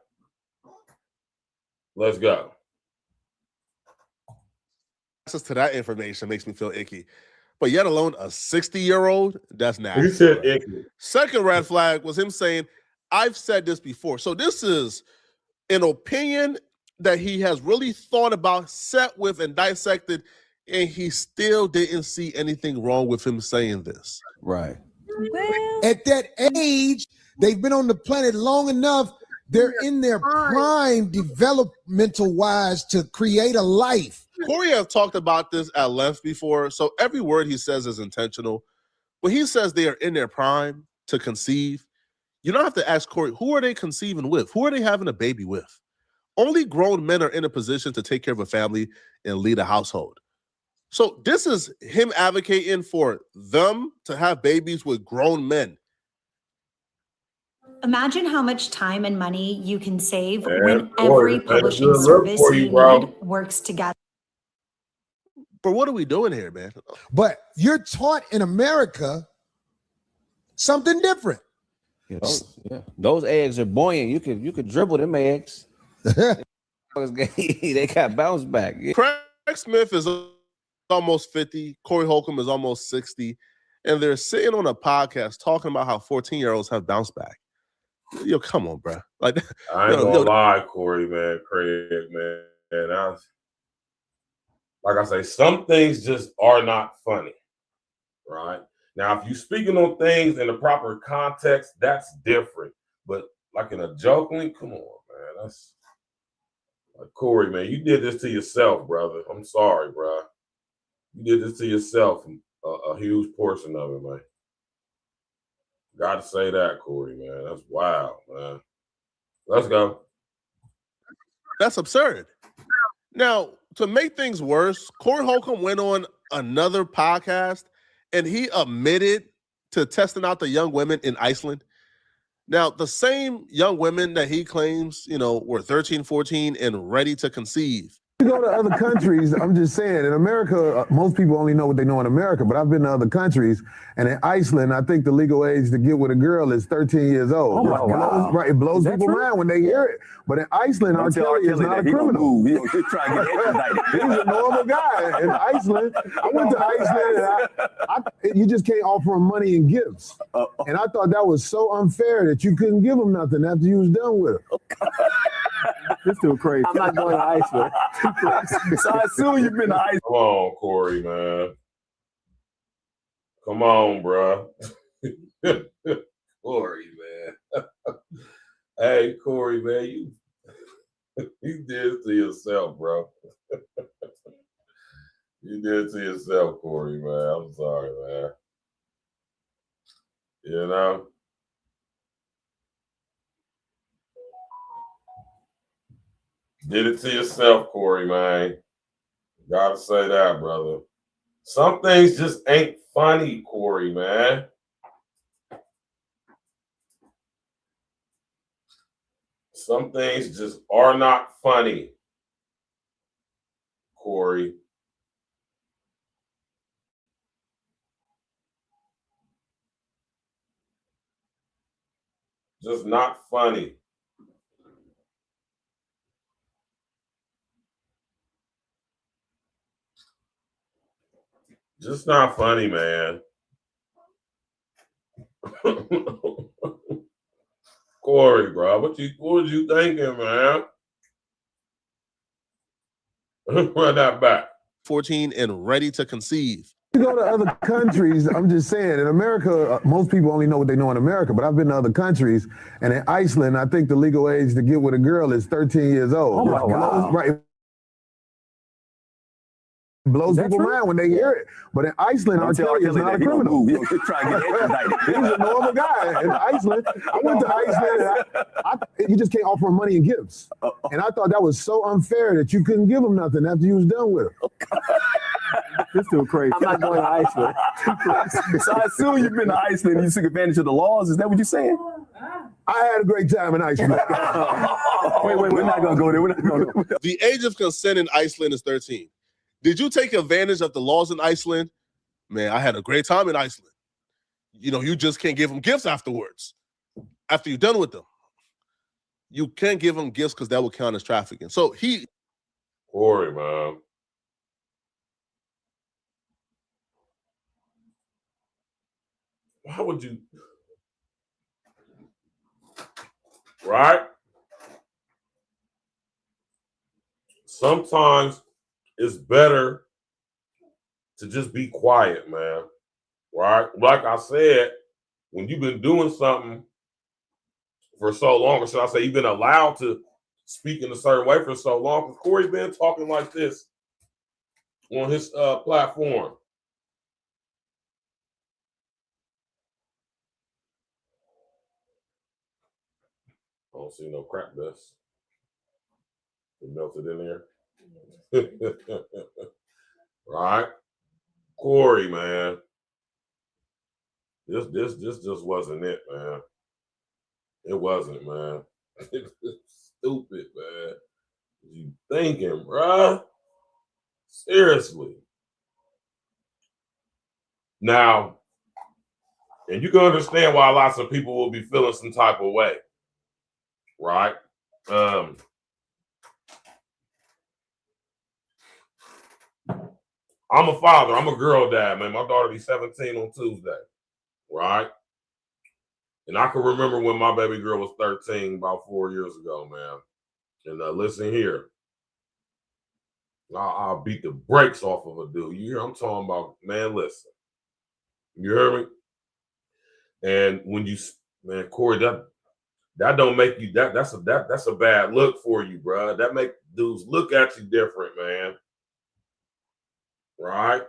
Let's go. Access to that information makes me feel icky. But yet alone a 60-year-old, that's nasty. He said icky. Second red flag was him saying, I've said this before. So this is an opinion that he has really thought about, sat with, and dissected, and he still didn't see anything wrong with him saying this. Right. Well, at that age, they've been on the planet long enough. They're in their prime developmental-wise to create a life. Corey has talked about this at length before, so every word he says is intentional. When he says they are in their prime to conceive, you don't have to ask Corey, who are they conceiving with? Who are they having a baby with? Only grown men are in a position to take care of a family and lead a household. So this is him advocating for them to have babies with grown men. Imagine how much time and money you can save Man, when Corey, every publishing that's a good look service for you you, bro. need works together. But what are we doing here, man? But you're taught in America something different. Yeah, those eggs are buoyant. You could dribble them eggs. They got bounce back. Yeah. Craig Smith is almost 50. Corey Holcomb is almost 60. And they're sitting on a podcast talking about how 14-year-olds have bounced back. Yo, come on, bro. Like, I ain't gonna lie, Corey, man, Craig, man. Like I say, some things just are not funny, right? Now, if you're speaking on things in the proper context, that's different. But like in a joking, come on, man. That's like, Corey, man, you did this to yourself, brother. I'm sorry, bro. You did this to yourself, a huge portion of it, man. Got to say that, Corey, man. That's wild, man. Let's go. That's absurd. Now, to make things worse, Corey Holcomb went on another podcast and he admitted to testing out the young women in Iceland. Now, the same young women that he claims, were 13, 14 and ready to conceive. You go to other countries, I'm just saying, in America, most people only know what they know in America, but I've been to other countries, and in Iceland, I think the legal age to get with a girl is 13 years old. Right, it blows people's mind when they hear it. But in Iceland, R. Kelly is not a criminal. He's a normal guy in Iceland. I went to Iceland, and you just can't offer him money and gifts. And I thought that was so unfair that you couldn't give him nothing after you was done with him. This too crazy. I'm not going to Iceland. So I assume you've been to Iceland. Come on, Corey, man. Come on, bro. Corey, man. Hey, Corey, man, you did it to yourself, bro. You did it to yourself, Corey, man. I'm sorry, man. You know? Did it to yourself, Corey, man. Gotta say that, brother. Some things just ain't funny, Corey, man. Some things just are not funny, Corey. Just not funny. Just not funny, man. Corey, bro, what was you thinking, man? Run that back. 14 and ready to conceive. You go to other countries, I'm just saying, in America, most people only know what they know in America, but I've been to other countries, and in Iceland, I think the legal age to get with a girl is 13 years old. Right. It blows people's mind when they hear it. But in Iceland, R. Kelly is not a criminal. He's a normal guy in Iceland. I went to Iceland, and you just can't offer him money and gifts. And I thought that was so unfair that you couldn't give him nothing after you was done with him. This too crazy. I'm not going to Iceland. So I assume you've been to Iceland and you took advantage of the laws. Is that what you're saying? I had a great time in Iceland. Wait, we're not going to go there. We're not going to go there. The age of consent in Iceland is 13. Did you take advantage of the laws in Iceland? Man, I had a great time in Iceland. You know, you just can't give them gifts afterwards. After you're done with them. You can't give them gifts because that would count as trafficking. So Corey, man. Why would you? Right? Sometimes it's better to just be quiet, man. Right? Like I said, when you've been doing something for so long, or should I say you've been allowed to speak in a certain way for so long, because Corey's been talking like this on his platform. I don't see no crack dust. It melted in there. Right? Corey, man. This just wasn't it, man. It wasn't, man. It's stupid, man. What you thinking, bruh? Seriously. Now, and you can understand why lots of people will be feeling some type of way. Right? I'm a father. I'm a girl dad, man. My daughter be 17 on Tuesday. Right? And I can remember when my baby girl was 13 about 4 years ago, man. And listen here. I'll beat the brakes off of a dude. You hear I'm talking about, man, listen. You hear me? And when you, man, Corey, that don't make you, that's a bad look for you, bro. That make dudes look at you different, man. Right?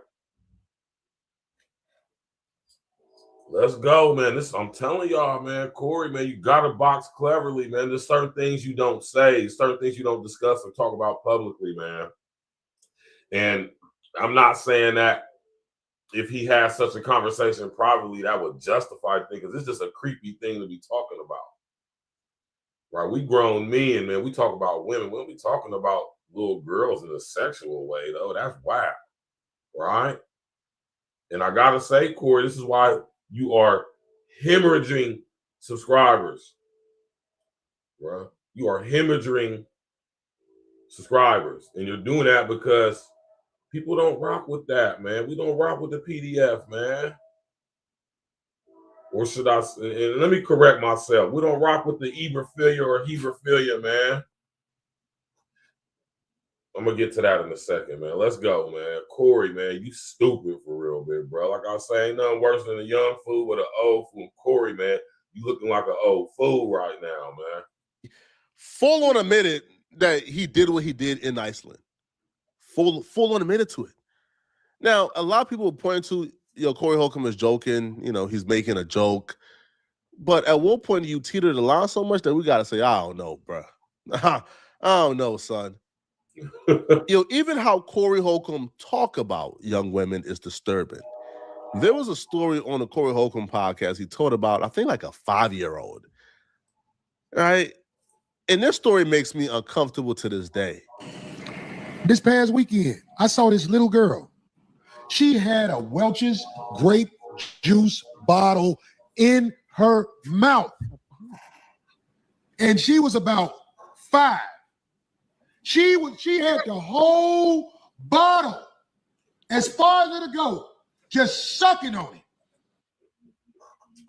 Let's go, man. I'm telling y'all, man, Corey, man, you gotta box cleverly, man. There's certain things you don't say, certain things you don't discuss or talk about publicly, man. And I'm not saying that if he has such a conversation privately, that would justify things, because it's just a creepy thing to be talking about. Right? We grown men, man. We talk about women. We don't be talking about little girls in a sexual way, though. That's wild, right? And I gotta say, Corey, this is why you are hemorrhaging subscribers, bro. You are hemorrhaging subscribers, and you're doing that because people don't rock with that, man. We don't rock with the PDF, man. Or should I? And let me correct myself. We don't rock with the Eberphilia or Heberphilia, man. I'm gonna get to that in a second, man. Let's go, man. Corey, man, you stupid for real, big bro. Like I say, ain't nothing worse than a young fool with an old fool. Corey, man, you looking like an old fool right now, man. Full on admitted that he did what he did in Iceland. Full on admitted to it. Now, a lot of people point to, Corey Holcomb is joking. He's making a joke. But at one point, you teetered the line so much that we got to say, I don't know, bro. I don't know, son. Even how Corey Holcomb talk about young women is disturbing. There was a story on the Corey Holcomb podcast he told about, I think, like a 5-year-old. Right? And this story makes me uncomfortable to this day. This past weekend, I saw this little girl. She had a Welch's grape juice bottle in her mouth. And she was about 5. She had the whole bottle as far as it'll go, just sucking on it.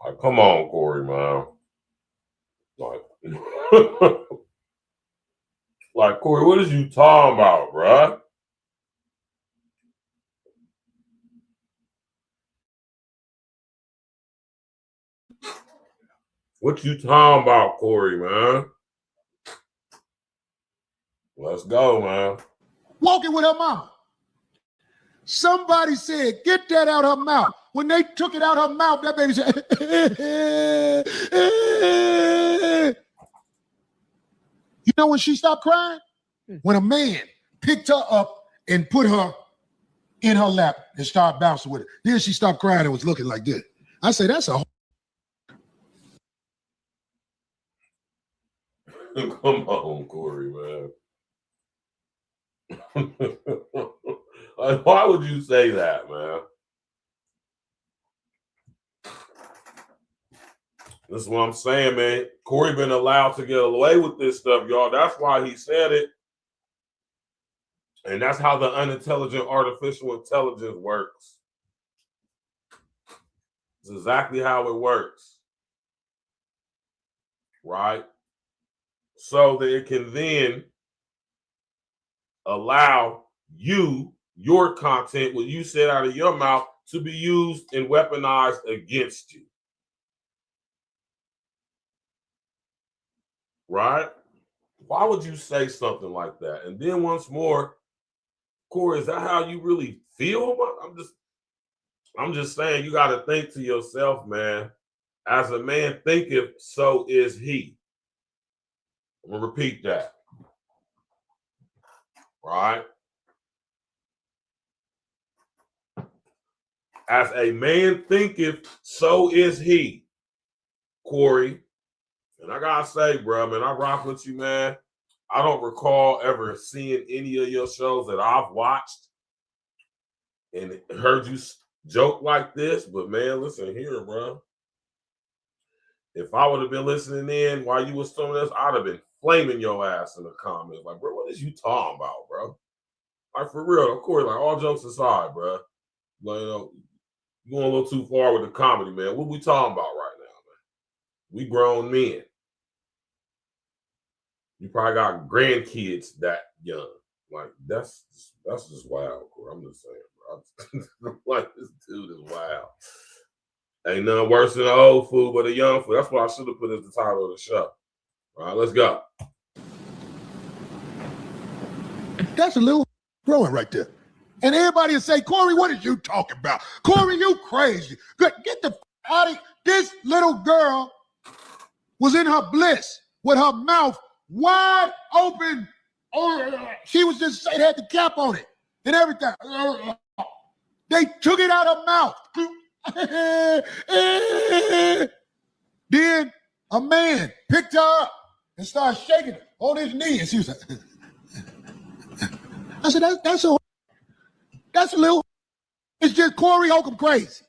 Like, come on, Corey, man. Like, Corey, what is you talking about, bruh? What you talking about, Corey, man? Let's go, man. Walking with her mama. Somebody said, get that out her mouth. When they took it out her mouth, that baby said, You know when she stopped crying? When a man picked her up and put her in her lap and started bouncing with her. Then she stopped crying and was looking like this. I say, that's a Come on, Corey, man. Like, why would you say that, man? This is what I'm saying, man. Corey been allowed to get away with this stuff, y'all. That's why he said it. And that's how the unintelligent artificial intelligence works. It's exactly how it works. Right? So that it can then allow you, your content, what you said out of your mouth, to be used and weaponized against you. Right? Why would you say something like that? And then once more, Corey, is that how you really feel? I'm just saying, you got to think to yourself, man. As a man thinketh, so is he. I'm going to repeat that. Right? As a man thinketh, so is he, Corey. And I got to say, bro, man, I rock with you, man. I don't recall ever seeing any of your shows that I've watched and heard you joke like this. But, man, listen here, bro. If I would have been listening in while you was doing this, I'd have been flaming your ass in the comments. Like, bro, what is you talking about, bro? Like, for real, of course, like, all jokes aside, bro. Like, you going a little too far with the comedy, man. What we talking about right now, man? We grown men. You probably got grandkids that young. Like, that's just wild, Corey. I'm just saying, bro. Like, this dude is wild. Ain't nothing worse than an old fool, but a young fool. That's what I should have put as the title of the show. All right, let's go. That's a little growing right there. And everybody will say, Corey, what are you talking about? Corey, you crazy. Get the out of this little girl was in her bliss with her mouth wide open. She was just, it had the cap on it and everything. They took it out of her mouth. Then a man picked her up and started shaking her on his knee. And she was like, I said, that's a little, it's just Corey Holcomb crazy.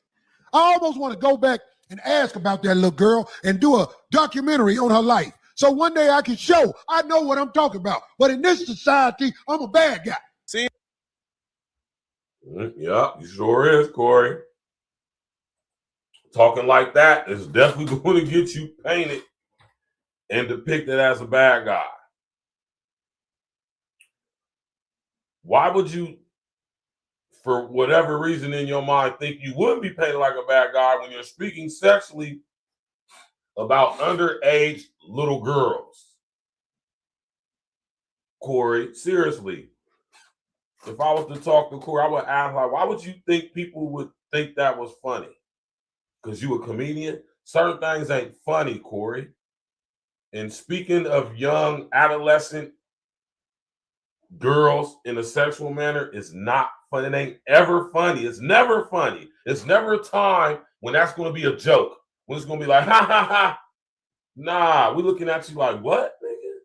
I almost want to go back and ask about that little girl and do a documentary on her life. So one day I can show I know what I'm talking about. But in this society, I'm a bad guy. See? Yeah, you sure is, Corey. Talking like that is definitely going to get you painted and depicted as a bad guy. Why would you, for whatever reason in your mind, think you wouldn't be painted like a bad guy when you're speaking sexually about underage little girls? Corey, seriously. If I was to talk to Corey, I would ask, like, why would you think people would think that was funny? Because you a comedian? Certain things ain't funny, Corey. And speaking of young adolescent girls in a sexual manner, is not funny. It ain't ever funny. It's never funny. It's never a time when that's going to be a joke. When it's going to be like, ha, ha, ha. Nah, we looking at you like, what, nigga?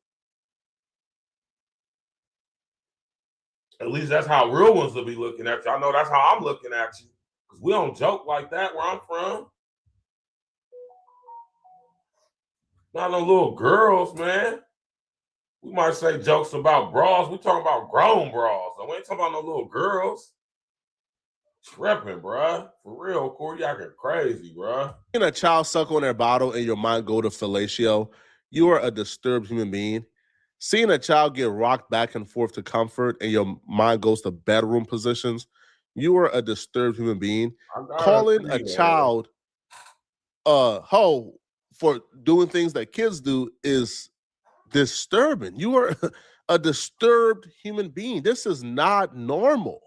At least that's how real ones will be looking at you. I know that's how I'm looking at you. Because we don't joke like that where I'm from. Not no little girls, man. We might say jokes about bras. We talking about grown bras. So we ain't talking about no little girls. Tripping, bruh. For real, Corey, y'all get crazy, bruh. Seeing a child suck on their bottle and your mind go to fellatio, you are a disturbed human being. Seeing a child get rocked back and forth to comfort and your mind goes to bedroom positions, you are a disturbed human being. Calling a child a hoe for doing things that kids do is disturbing. You are a disturbed human being. This is not normal.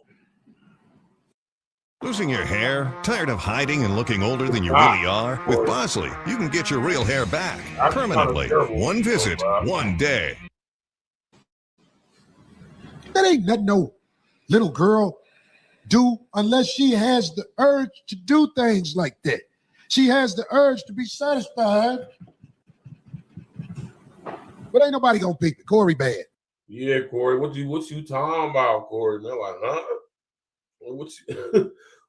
Losing your hair? Tired of hiding and looking older than you really are? With Bosley, you can get your real hair back permanently. One visit, one day. That ain't nothing no little girl do unless she has the urge to do things like that. She has the urge to be satisfied. But ain't nobody gonna pick Corey bad. Yeah, Corey, what you talking about, Corey? Man, like, huh?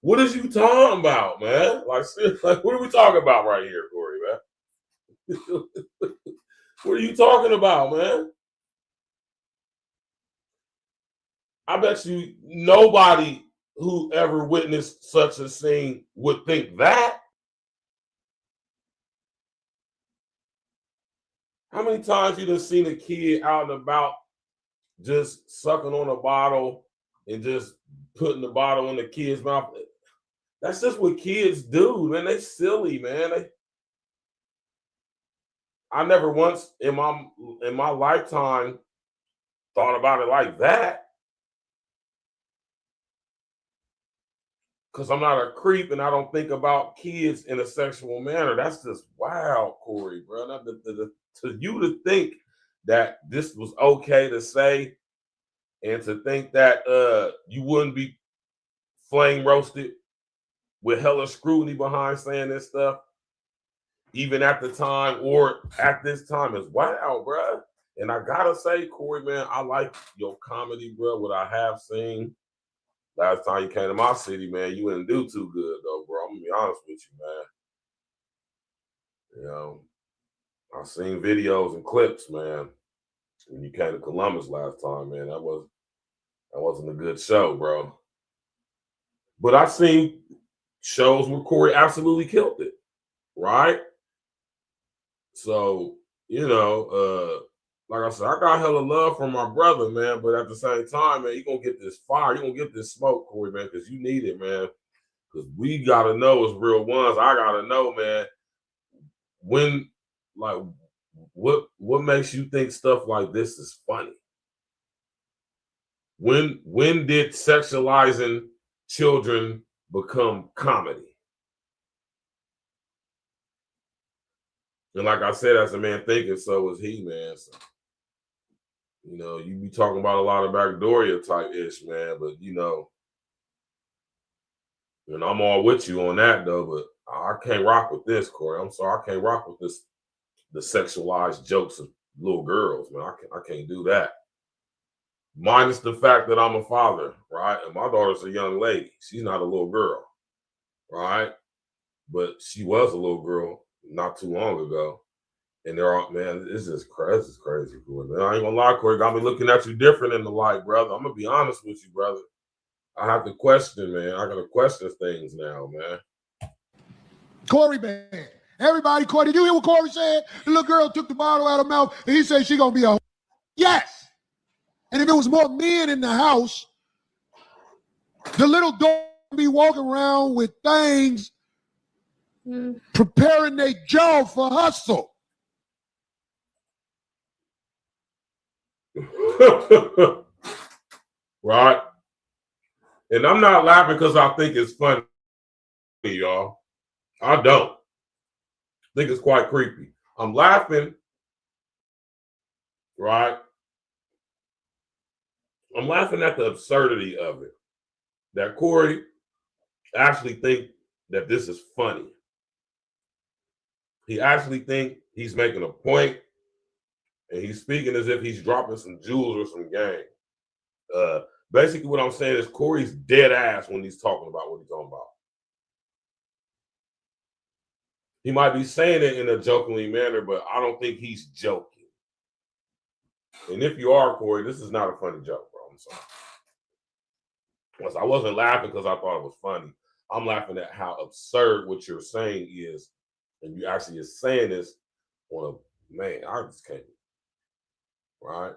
What is you talking about, man? Like, what are we talking about right here, Corey, man? What are you talking about, man? I bet you nobody who ever witnessed such a scene would think that. How many times you done seen a kid out and about just sucking on a bottle and just putting the bottle in the kid's mouth? That's just what kids do, man. They silly, man. I never once in my lifetime thought about it like that. Because I'm not a creep and I don't think about kids in a sexual manner. That's just wild, Corey, bro. To you to think that this was okay to say and to think that you wouldn't be flame roasted with hella scrutiny behind saying this stuff, even at the time or at this time, is wild, bro. And I gotta say, Corey, man, I like your comedy, bro. What I have seen. Last time you came to my city, man, you didn't do too good, though, bro. I'm gonna be honest with you, man. You know, I've seen videos and clips, man. When you came to Columbus last time, man, that wasn't a good show, bro. But I've seen shows where Corey absolutely killed it, right? So, you know, like I said, I got hella love from my brother, man. But at the same time, man, you're going to get this fire. You're going to get this smoke, Corey, man, because you need it, man. Because we got to know as real ones. I got to know, man, when, like, what makes you think stuff like this is funny? When did sexualizing children become comedy? And like I said, as a man thinking, so was he, man. So, you know, you be talking about a lot of Backdooria type ish, man, but you know, and I'm all with you on that though, but I can't rock with this, Corey. I'm sorry, I can't rock with this, the sexualized jokes of little girls, man. I can't do that. minus the fact that I'm a father, right? And my daughter's a young lady. She's not a little girl, right? But she was a little girl not too long ago. And they're all, man, this is crazy. This is crazy, Corey. Man, I ain't gonna lie, Corey. Got me looking at you different in the light, brother. I'm gonna be honest with you, brother. I have to question, man. I gotta question things now, man. Corey bad. Everybody, Corey, did you hear what Corey said? The little girl took the bottle out of her mouth and he said she gonna be a yes. And if it was more men in the house, the little dog would be walking around with things preparing their jaw for hustle. Right? And I'm not laughing because I think it's funny, y'all. I don't. I think it's quite creepy. I'm laughing, right? I'm laughing at the absurdity of it. That Corey actually think that this is funny. He actually think he's making a point, and he's speaking as if he's dropping some jewels or some game. Basically, what I'm saying is Corey's dead ass when he's talking about what he's talking about. He might be saying it in a jokingly manner, but I don't think he's joking. And if you are, Corey, this is not a funny joke, bro. I'm sorry. I wasn't laughing because I thought it was funny. I'm laughing at how absurd what you're saying is, and you actually is saying this on a, man, I just can't. Right?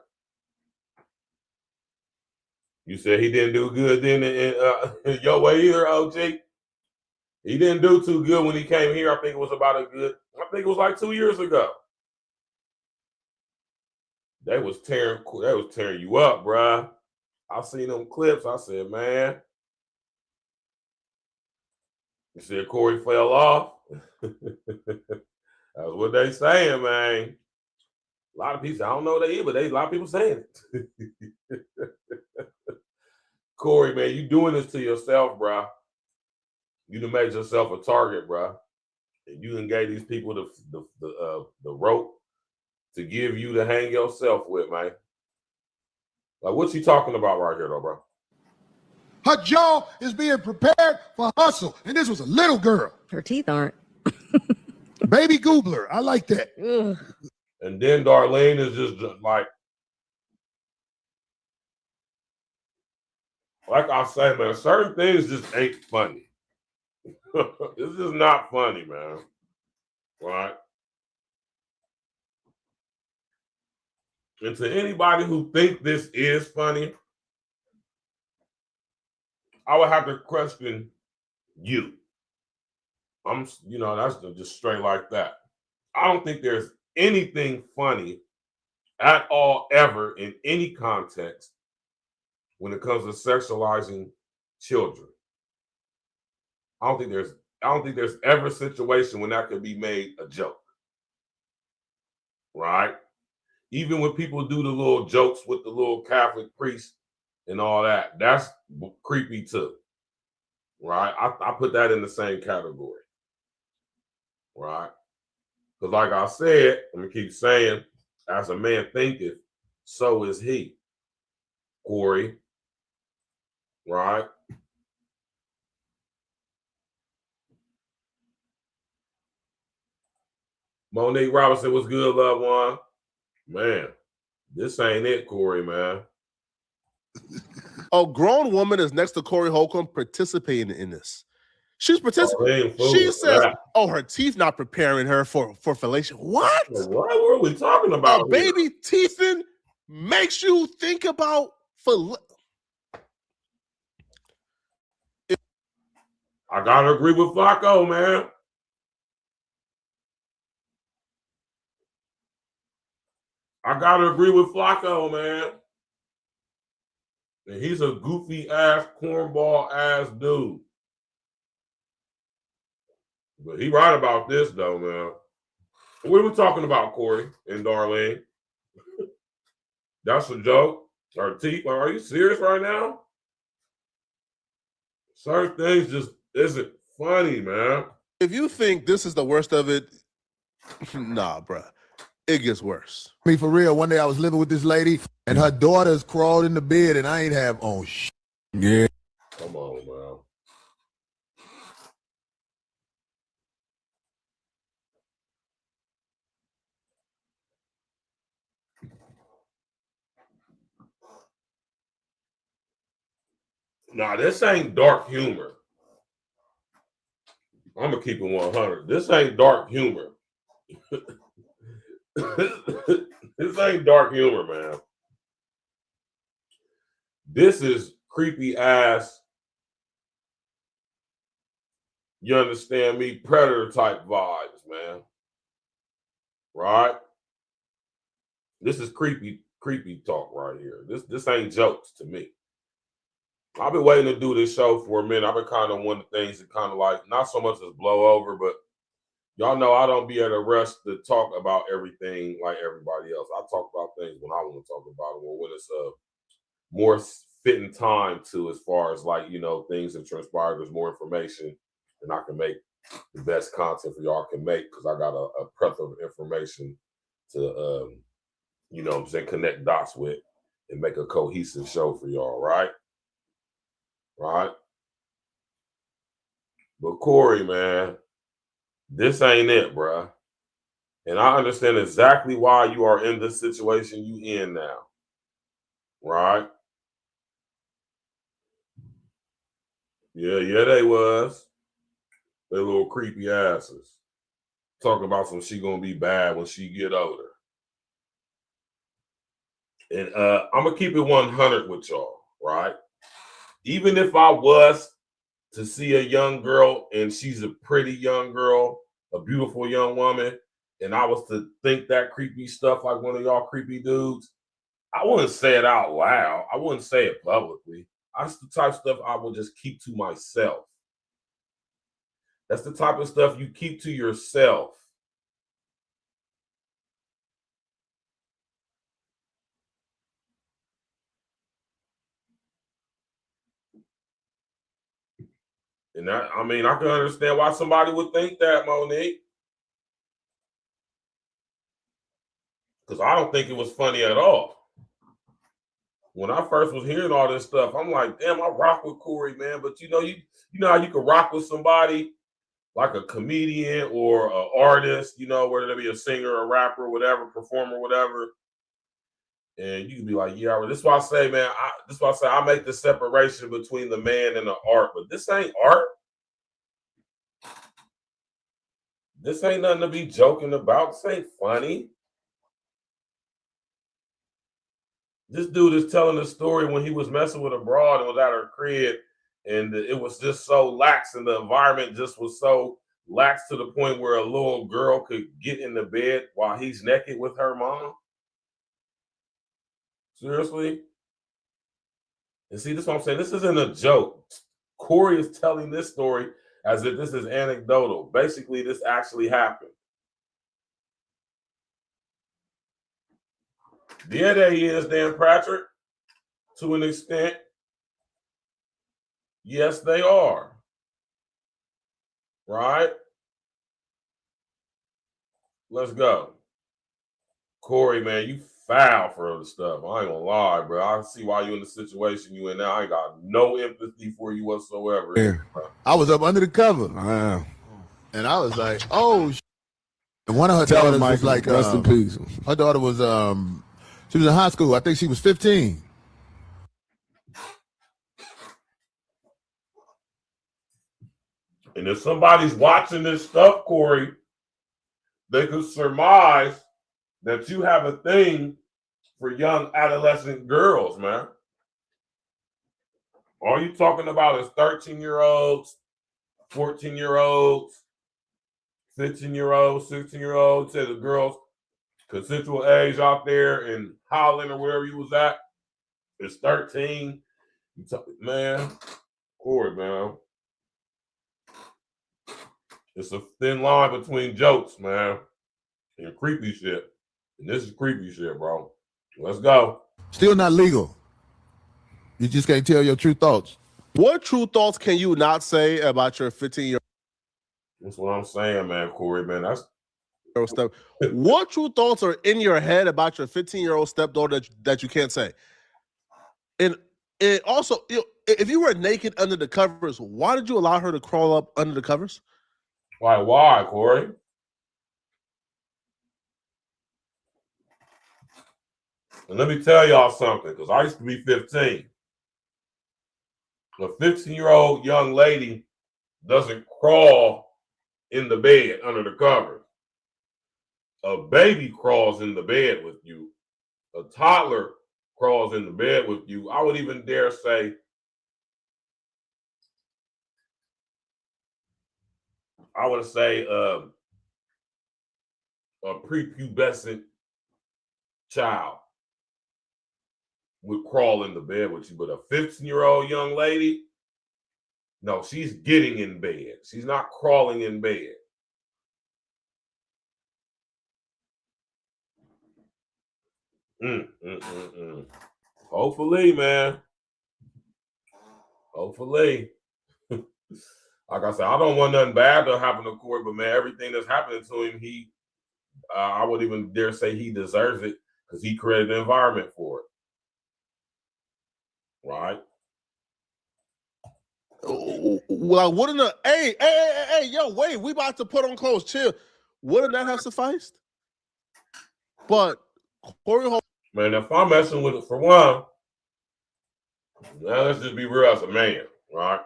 You said he didn't do good then in your way either, OG. He didn't do too good when he came here. I think it was like 2 years ago. They was tearing you up, bruh. I seen them clips. I said, man. You said Corey fell off. That's what they saying, man. A lot of people, I don't know what they is, but a lot of people saying it. Corey, man, you doing this to yourself, bro. You done made yourself a target, bro. And you done gave these people the rope to give you to hang yourself with, man. Like, what's he talking about right here, though, bro? Her jaw is being prepared for hustle. And this was a little girl. Her teeth aren't. Baby Goobler. I like that. Ugh. And then Darlene is just like I say, man, certain things just ain't funny. This is not funny, man. Right? And to anybody who think this is funny, I would have to question you. That's just straight like that. I don't think there's anything funny at all ever in any context when it comes to sexualizing children. I don't think there's ever a situation when that could be made a joke. Right? Even when people do the little jokes with the little Catholic priest and all that, that's creepy too. Right? I put that in the same category. Right? Because like I said, I'm going to keep saying, as a man thinketh, so is he. Corey. Right? Monique Robinson was good, loved one. Man, this ain't it, Corey, man. A grown woman is next to Corey Holcomb participating in this. She's participating. She says, her teeth not preparing her for fellation. What? What are we talking about? A baby teething makes you think about I gotta agree with Flacco, man. I gotta agree with Flacco, man. And he's a goofy ass, cornball ass dude. But he right about this though, man. What are we talking about, Corey and Darlene? That's a joke? Our teeth? Are you serious right now? Certain things just isn't funny, man. If you think this is the worst of it, nah, bruh. it gets worse. Me for real. One day I was living with this lady and her daughters crawled in the bed and I ain't have on shit. Yeah. Come on, man. Nah, this ain't dark humor. I'm gonna keep it 100. This ain't dark humor. This ain't dark humor, man. This is creepy ass, you understand me, predator type vibes, man. Right? This is creepy talk right here. This ain't jokes to me. I've been waiting to do this show for a minute. I've been kind of one of the things that kind of like, not so much as blow over, but y'all know I don't be at a rush to talk about everything like everybody else. I talk about things when I want to talk about them, or when it's a more fitting time to, as far as like, you know, things that transpire. There's more information, and I can make the best content for y'all can make, because I got a breadth of information to, you know what I'm saying, connect dots with and make a cohesive show for y'all, right? Right? But Corey, man, this ain't it, bruh. And I understand exactly why you are in the situation you in now. Right? Yeah, they was. They little creepy asses. Talking about some she gonna be bad when she get older. And I'm gonna keep it 100 with y'all, right? Even if I was to see a young girl and she's a pretty young girl, a beautiful young woman, and I was to think that creepy stuff like one of y'all creepy dudes, I wouldn't say it out loud. I wouldn't say it publicly. That's the type of stuff I would just keep to myself. That's the type of stuff you keep to yourself. And that, I mean, I can understand why somebody would think that, Monique. Because I don't think it was funny at all. When I first was hearing all this stuff, I'm like, damn, I rock with Corey, man. But you know how you can rock with somebody like a comedian or an artist, you know, whether they be a singer, a rapper, whatever, performer, whatever. And you can be like, yeah, well, this is why I say, man, I make the separation between the man and the art. But this ain't art. This ain't nothing to be joking about. This ain't funny. This dude is telling the story when he was messing with a broad and was at her crib, and it was just so lax, and the environment just was so lax to the point where a little girl could get in the bed while he's naked with her mom. Seriously? And see, this is what I'm saying. This isn't a joke. Corey is telling this story as if this is anecdotal. Basically, this actually happened. Yeah, there he is, Dan Patrick. To an extent. Yes, they are. Right? Let's go. Corey, man, you foul for the stuff. I ain't gonna lie, bro. I see why you in the situation you in now. I ain't got no empathy for you whatsoever. Yeah. I was up under the cover. And I was like, oh, and one of her daughters was like, rest in peace. Her daughter was, she was in high school. I think she was 15. And if somebody's watching this stuff, Corey, they could surmise that you have a thing for young adolescent girls, man. All you talking about is 13-year-olds, 14-year-olds, 15-year-olds, 16-year-olds, say the girls consensual age out there in Holland or wherever you was at is 13. Man, Corey, man. It's a thin line between jokes, man, and creepy shit. And this is creepy shit, bro. Let's go. Still not legal. You just can't tell your true thoughts. What true thoughts can you not say about your 15-year-old? That's what I'm saying, man, Corey, man. step. What true thoughts are in your head about your 15-year-old stepdaughter that you can't say? And also, if you were naked under the covers, why did you allow her to crawl up under the covers? Why, Corey? And let me tell y'all something, because I used to be 15. A 15-year-old young lady doesn't crawl in the bed under the covers. A baby crawls in the bed with you. A toddler crawls in the bed with you. I would even dare say a prepubescent child would crawl in the bed with you. But a 15-year-old young lady, no, she's getting in bed. She's not crawling in bed. Hopefully, man. Hopefully. Like I said, I don't want nothing bad to happen to Corey, but man, everything that's happening to him, I would even dare say he deserves it because he created the environment for it. Right? Well, wouldn't hey, yo, wait, we about to put on clothes, chill. Wouldn't that have sufficed? But Corey, man, if I'm messing with it, for one, now let's just be real as a man, right?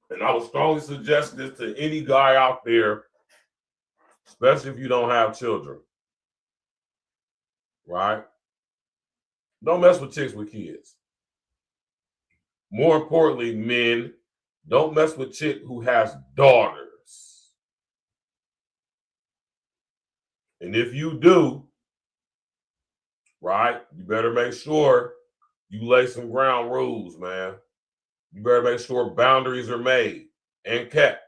And I would strongly suggest this to any guy out there, especially if you don't have children, right? Don't mess with chicks with kids. More importantly, men, don't mess with chick who has daughters. And if you do, right, you better make sure you lay some ground rules, man. You better make sure boundaries are made and kept,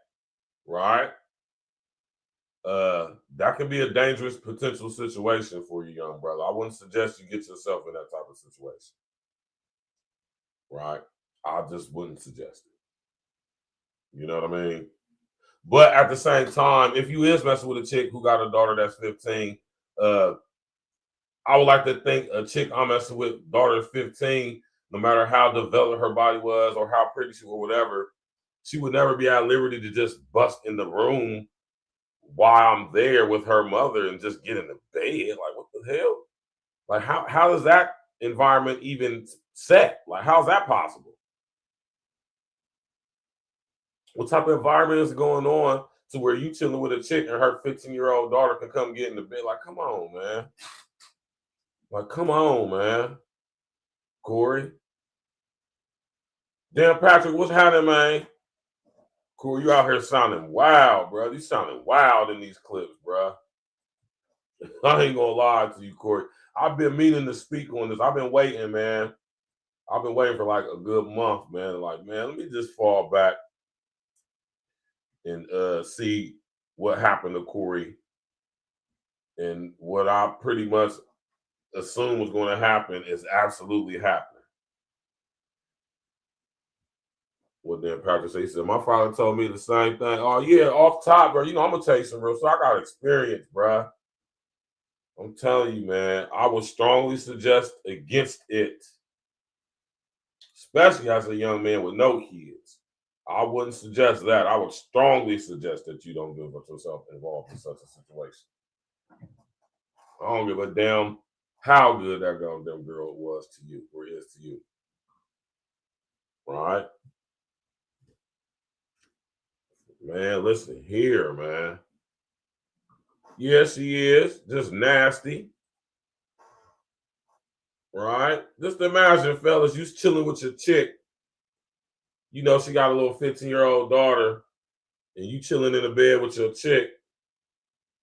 right? That can be a dangerous potential situation for you, young brother. I wouldn't suggest you get yourself in that type of situation, right? I just wouldn't suggest it. You know what I mean? But at the same time, if you is messing with a chick who got a daughter that's 15, I would like to think a chick I'm messing with, daughter 15, no matter how developed her body was or how pretty she was or whatever, she would never be at liberty to just bust in the room while I'm there with her mother and just get in the bed. Like, what the hell? Like, how does that environment even set? Like, how's that possible? What type of environment is going on to where you chilling with a chick and her 15-year-old daughter can come get in the bed? Like, come on, man. Like, come on, man. Corey. Damn, Patrick, what's happening, man? Corey, you out here sounding wild, bro. You sounding wild in these clips, bro. I ain't gonna lie to you, Corey. I've been meaning to speak on this. I've been waiting, man. I've been waiting for like a good month, man. Like, man, let me just fall back and see what happened to Corey and what I pretty much assumed was going to happen is absolutely happening. What then Patrick said? He said, my father told me the same thing. Oh, yeah, off top, bro. You know, I'm going to tell you some real stuff. I got experience, bro. I'm telling you, man, I would strongly suggest against it, especially as a young man with no kids. I wouldn't suggest that. I would strongly suggest that you don't get yourself involved in such a situation. I don't give a damn how good that goddamn girl was to you or is to you. Right? Man, listen here, man. Yes, she is. Just nasty. Right? Just imagine, fellas, you chilling with your chick. You know, she got a little 15-year-old daughter, and you chilling in the bed with your chick,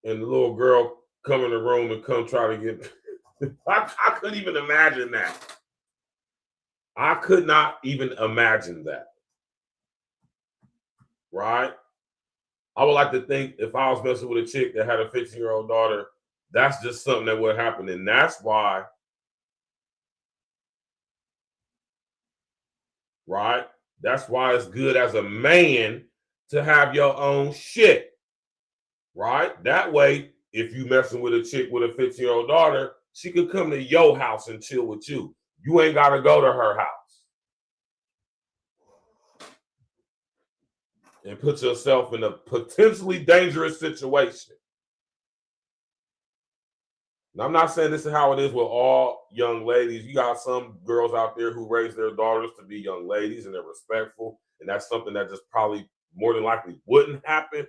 and the little girl come in the room and come try to get... I couldn't even imagine that. I could not even imagine that. Right? I would like to think if I was messing with a chick that had a 15-year-old daughter, that's just something that would happen. And that's why, right? That's why it's good as a man to have your own shit, right? That way, if you messing with a chick with a 15-year-old daughter, she could come to your house and chill with you. You ain't got to go to her house and put yourself in a potentially dangerous situation. Now, I'm not saying this is how it is with all young ladies. You got some girls out there who raise their daughters to be young ladies and they're respectful. And that's something that just probably more than likely wouldn't happen.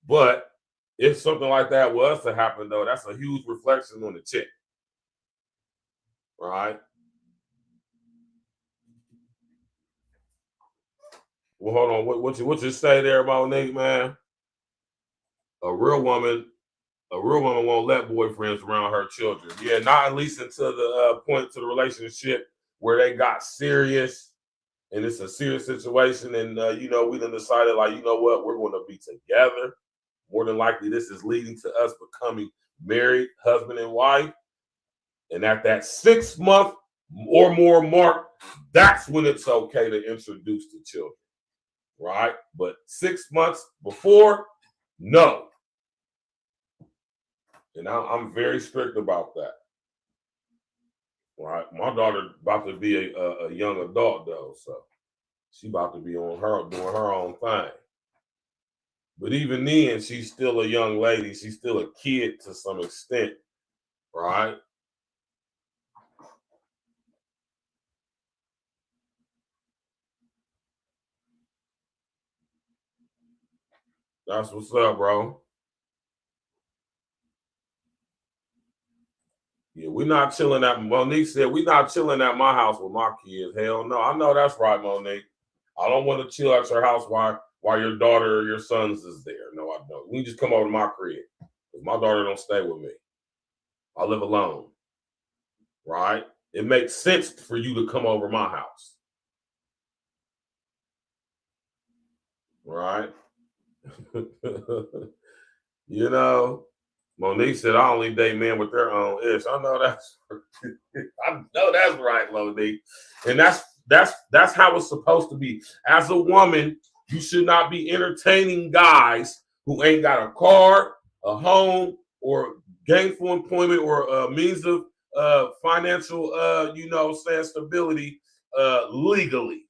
But if something like that was to happen, though, that's a huge reflection on the chick. Right? Well, hold on. What you say there, Monique, man? A real woman won't let boyfriends around her children. Yeah, not at least until the point to the relationship where they got serious and it's a serious situation. And, we done decided, like, you know what, we're going to be together. More than likely, this is leading to us becoming married, husband and wife. And at that 6 month or more mark, that's when it's okay to introduce the children. Right? But 6 months before, no. And I'm very strict about that. Right? My daughter about to be a young adult, though, so she about to be doing her own thing. But even then, she's still a young lady. She's still a kid to some extent, right? That's what's up, bro. Yeah, we're not chilling at, Monique said, we're not chilling at my house with my kids. Hell no. I know that's right, Monique. I don't want to chill at your house while your daughter or your sons is there. No, I don't. We just come over to my crib. Because my daughter don't stay with me. I live alone. Right? It makes sense for you to come over my house. Right? You know, Monique said, I only date men with their own ish. I know that's right, Monique. And that's how it's supposed to be. As a woman, you should not be entertaining guys who ain't got a car, a home, or gainful employment, or a means of financial, stability legally.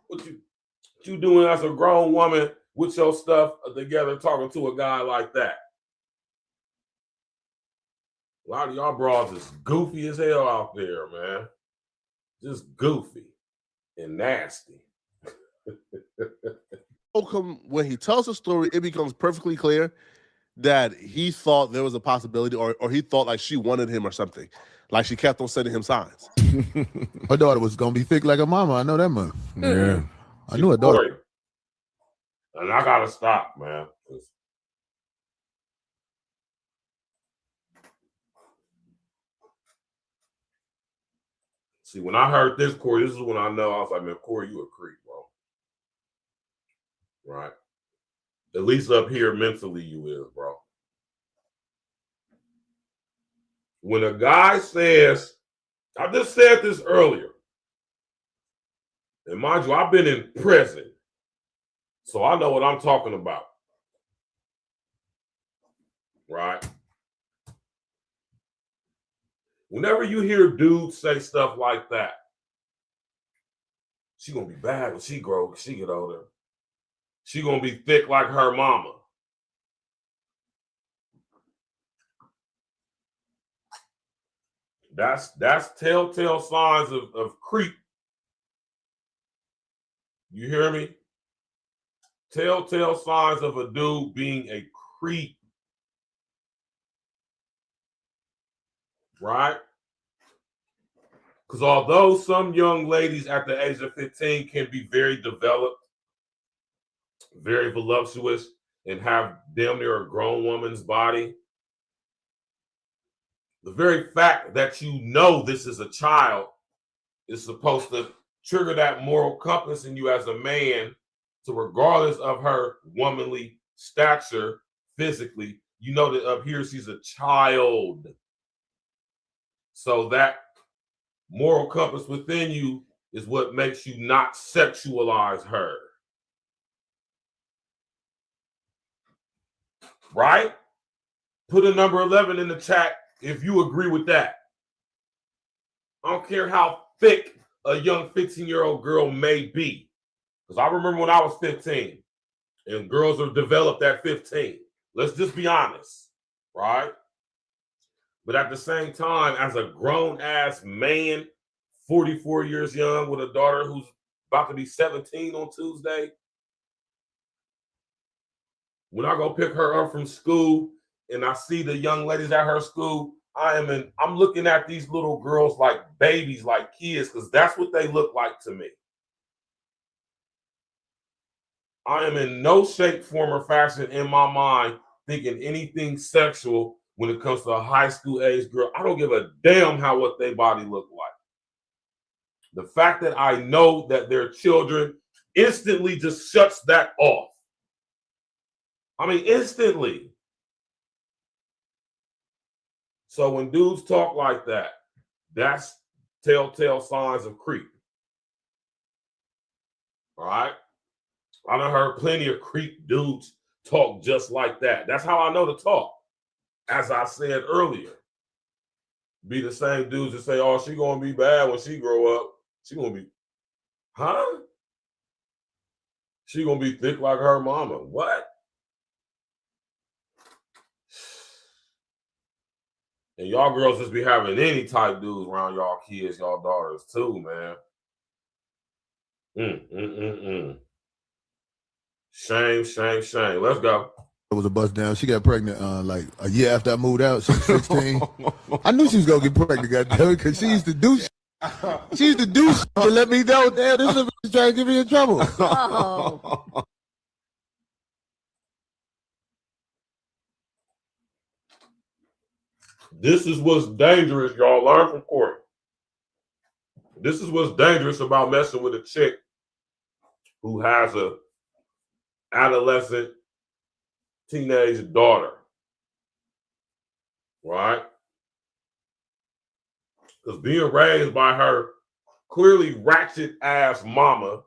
What you doing as a grown woman with your stuff together talking to a guy like that? A lot of y'all bras is goofy as hell out there, man. Just goofy and nasty. When he tells the story, it becomes perfectly clear that he thought there was a possibility, or he thought like she wanted him or something. Like she kept on sending him signs. Her daughter was gonna be thick like her mama. I know that much. Yeah. I knew her daughter. And I gotta stop, man. See, when I heard this, Corey, this is when I know I was like, man, Corey, you a creep, bro. Right? At least up here mentally you is, bro. When a guy says, I just said this earlier, and mind you, I've been in prison, so I know what I'm talking about. Right? Whenever you hear dudes say stuff like that, she gonna be bad when she get older. She gonna be thick like her mama. That's telltale signs of creep. You hear me? Telltale signs of a dude being a creep. Right? Because although some young ladies at the age of 15 can be very developed, very voluptuous, and have damn near a grown woman's body, the very fact that you know this is a child is supposed to trigger that moral compass in you as a man. So regardless of her womanly stature physically, you know that up here she's a child. So that moral compass within you is what makes you not sexualize her. Right? Put a number 11 in the chat if you agree with that. I don't care how thick a young 15-year-old girl may be. Because I remember when I was 15 and girls are developed at 15. Let's just be honest, right? But at the same time, as a grown-ass man, 44 years young with a daughter who's about to be 17 on Tuesday, when I go pick her up from school and I see the young ladies at her school, I'm looking at these little girls like babies, like kids, because that's what they look like to me. I am in no shape, form, or fashion in my mind thinking anything sexual when it comes to a high school age girl. I don't give a damn what their body look like. The fact that I know that they're children instantly just shuts that off. I mean, instantly. So when dudes talk like that, that's telltale signs of creep. All right? I done heard plenty of creep dudes talk just like that. That's how I know to talk. As I said earlier, be the same dudes that say, oh, she gonna be bad when she grow up. She gonna be, huh? She gonna be thick like her mama. What? And y'all girls just be having any type dudes around y'all kids, y'all daughters too, man. Shame, shame, shame. Let's go. It was a bust down. She got pregnant like a year after I moved out. She was 16. I knew she was gonna get pregnant, goddamn, because she used to do shit. She used to do shit to let me know. Damn, this is trying to get me in trouble. Oh. This is what's dangerous, y'all. Learn from Corey. This is what's dangerous about messing with a chick who has a adolescent teenage daughter, right? Because being raised by her clearly ratchet ass mama,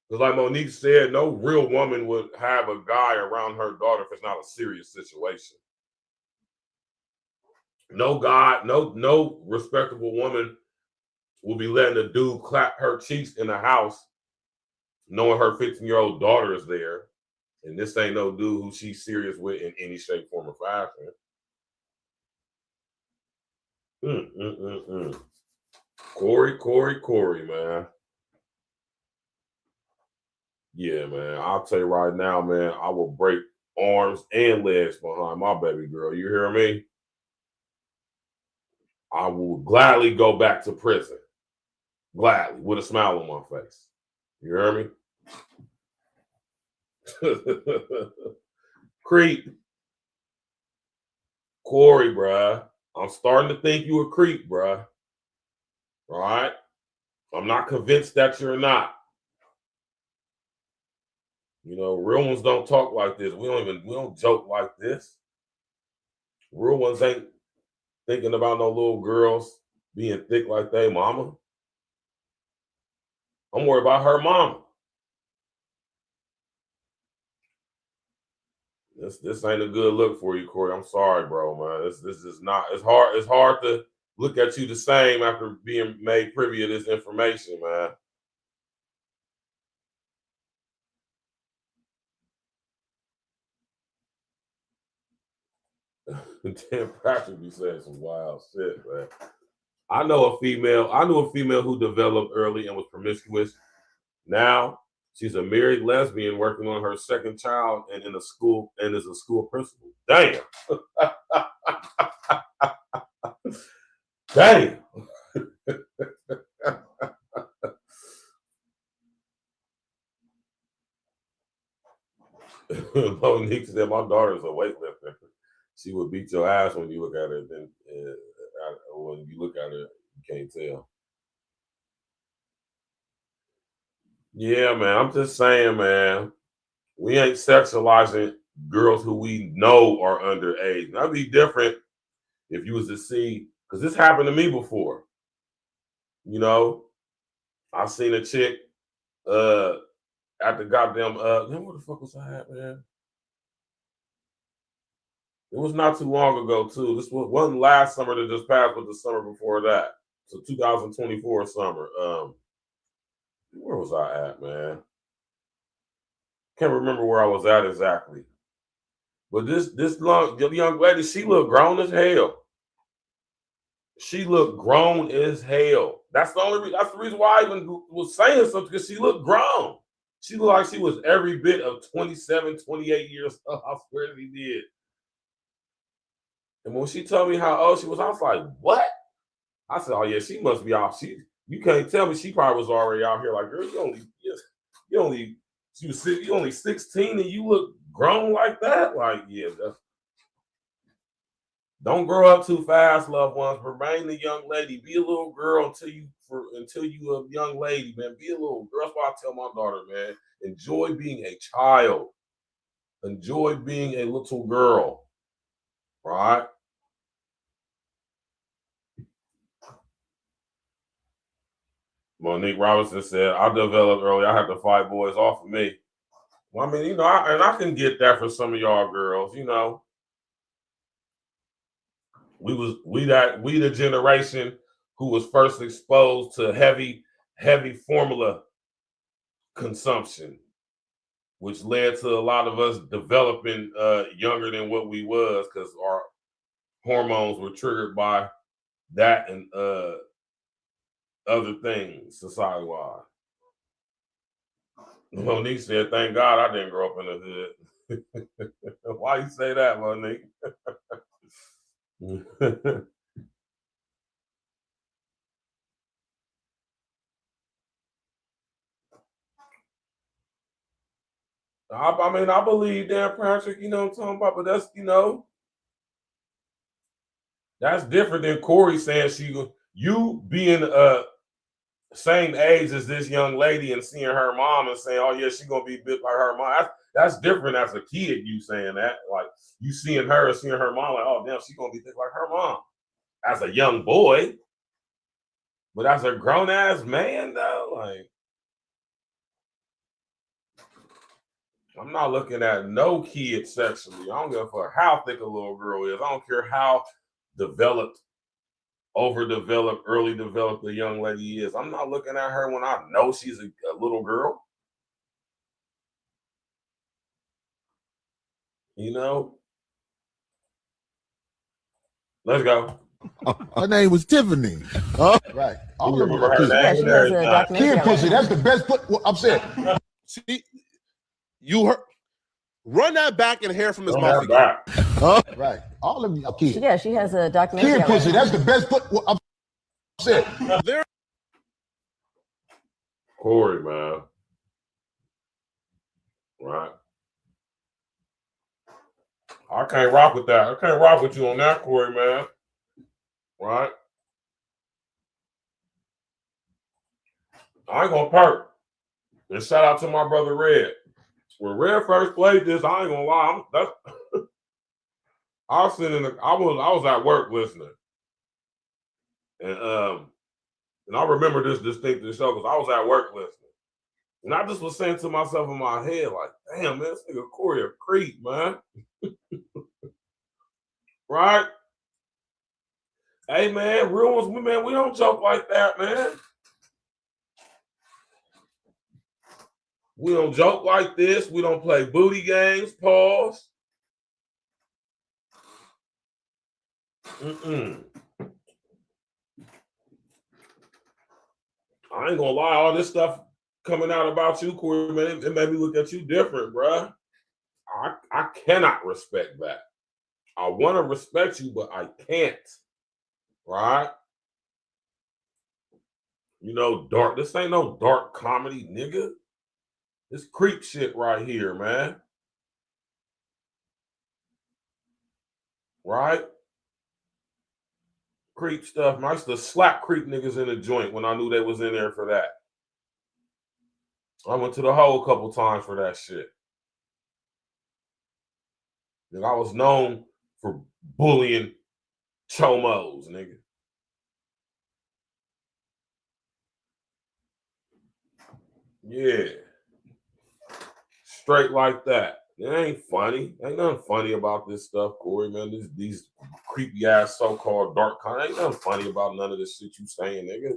because like Monique said, no real woman would have a guy around her daughter if it's not a serious situation. No guy, no respectable woman will be letting a dude clap her cheeks in the house knowing her 15-year-old daughter is there. And this ain't no dude who she's serious with in any shape, form, or fashion. Corey, man. Yeah, man. I'll tell you right now, man, I will break arms and legs behind my baby girl. You hear me? I will gladly go back to prison. Gladly, with a smile on my face. You hear me? Creep. Corey, bruh. I'm starting to think you a creep, bruh. All right? I'm not convinced that you're not. You know, real ones don't talk like this. We don't joke like this. Real ones ain't thinking about no little girls being thick like they mama. I'm worried about her mama. This ain't a good look for you, Corey. I'm sorry, bro, man. This is not. It's hard to look at you the same after being made privy to this information, man. Damn, Patrick be saying some wild shit, man. I knew a female who developed early and was promiscuous. Now she's a married lesbian working on her second child and is a school principal. Damn. Damn. Monique said, my daughter's a weightlifter. She would beat your ass when you look at her. Then when you look at her, you can't tell. Yeah, man. I'm just saying, man. We ain't sexualizing girls who we know are underage. That'd be different if you was to see, because this happened to me before. You know, I seen a chick at the goddamn where the fuck was I at, man? It was not too long ago, too. This wasn't last summer that just passed, but the summer before that. So 2024 summer. Where was I at, man? Can't remember where I was at exactly. But this young lady, she looked grown as hell. She looked grown as hell. That's the reason why I even was saying something, because she looked grown. She looked like she was every bit of 27, 28 years old. I swear to he did. And when she told me how old she was, I was like, what? I said, oh yeah, she must be out. You can't tell me she probably was already out here. Like, girl, you only 16 and you look grown like that? Like, yeah, don't grow up too fast, loved ones. Remain a young lady. Be a little girl until you a young lady, man. Be a little girl. That's why I tell my daughter, man, enjoy being a child. Enjoy being a little girl. Right? Monique Robinson said, I developed early. I had to fight boys off of me. Well, I mean, you know, I can get that for some of y'all girls, you know. We the generation who was first exposed to heavy formula consumption, which led to a lot of us developing younger than what we was, because our hormones were triggered by that and other things society-wide. Monique said, thank God I didn't grow up in the hood. Why you say that, Monique? I mean, I believe Dan Patrick, you know what I'm talking about, but that's, you know, that's different than Corey saying you being same age as this young lady and seeing her mom and saying, oh yeah, she's gonna be bit like her mom. That's different as a kid, you saying that. Like, you seeing her and seeing her mom, like, oh damn, she's gonna be bit like her mom. As a young boy. But as a grown ass man, though, like, I'm not looking at no kid sexually. I don't give a fuck how thick a little girl is. I don't care how developed, overdeveloped, early developed a young lady is. I'm not looking at her when I know she's a little girl. You know? Let's go. Her name was Tiffany. Right. All of them are kids. Yeah, she has a documentary. Kid pussy, that's the best. I'm saying. See, you heard. Run that back and hair from his mouth again. Right. All of them are kids. Yeah, she has a documentary. Kid pussy, that's the best. I'm saying. Corey, man. Right. I can't rock with that. I can't rock with you on that, Corey, man. Right? I ain't gonna perk. And shout out to my brother Red. When Red first played this, I ain't gonna lie. I was at work listening, and I remember this distinctly so because I was at work listening, and I just was saying to myself in my head, like, "Damn, man, this nigga Corey a creep, man." Right? Hey, man, real ones, man, we don't joke like that, man. We don't joke like this. We don't play booty games. Pause. I ain't gonna lie. All this stuff coming out about you, Corey, man, it made me look at you different, bruh. I cannot respect that. I want to respect you, but I can't. Right? You know, dark. This ain't no dark comedy, nigga. This creep shit right here, man. Right? Creep stuff. I used to slap creep niggas in the joint when I knew they was in there for that. I went to the hole a couple times for that shit. And I was known for bullying chomos, nigga. Yeah. Straight like that. It ain't funny. Ain't nothing funny about this stuff, Corey, man. These creepy ass so-called dark content. Ain't nothing funny about none of this shit you saying, nigga.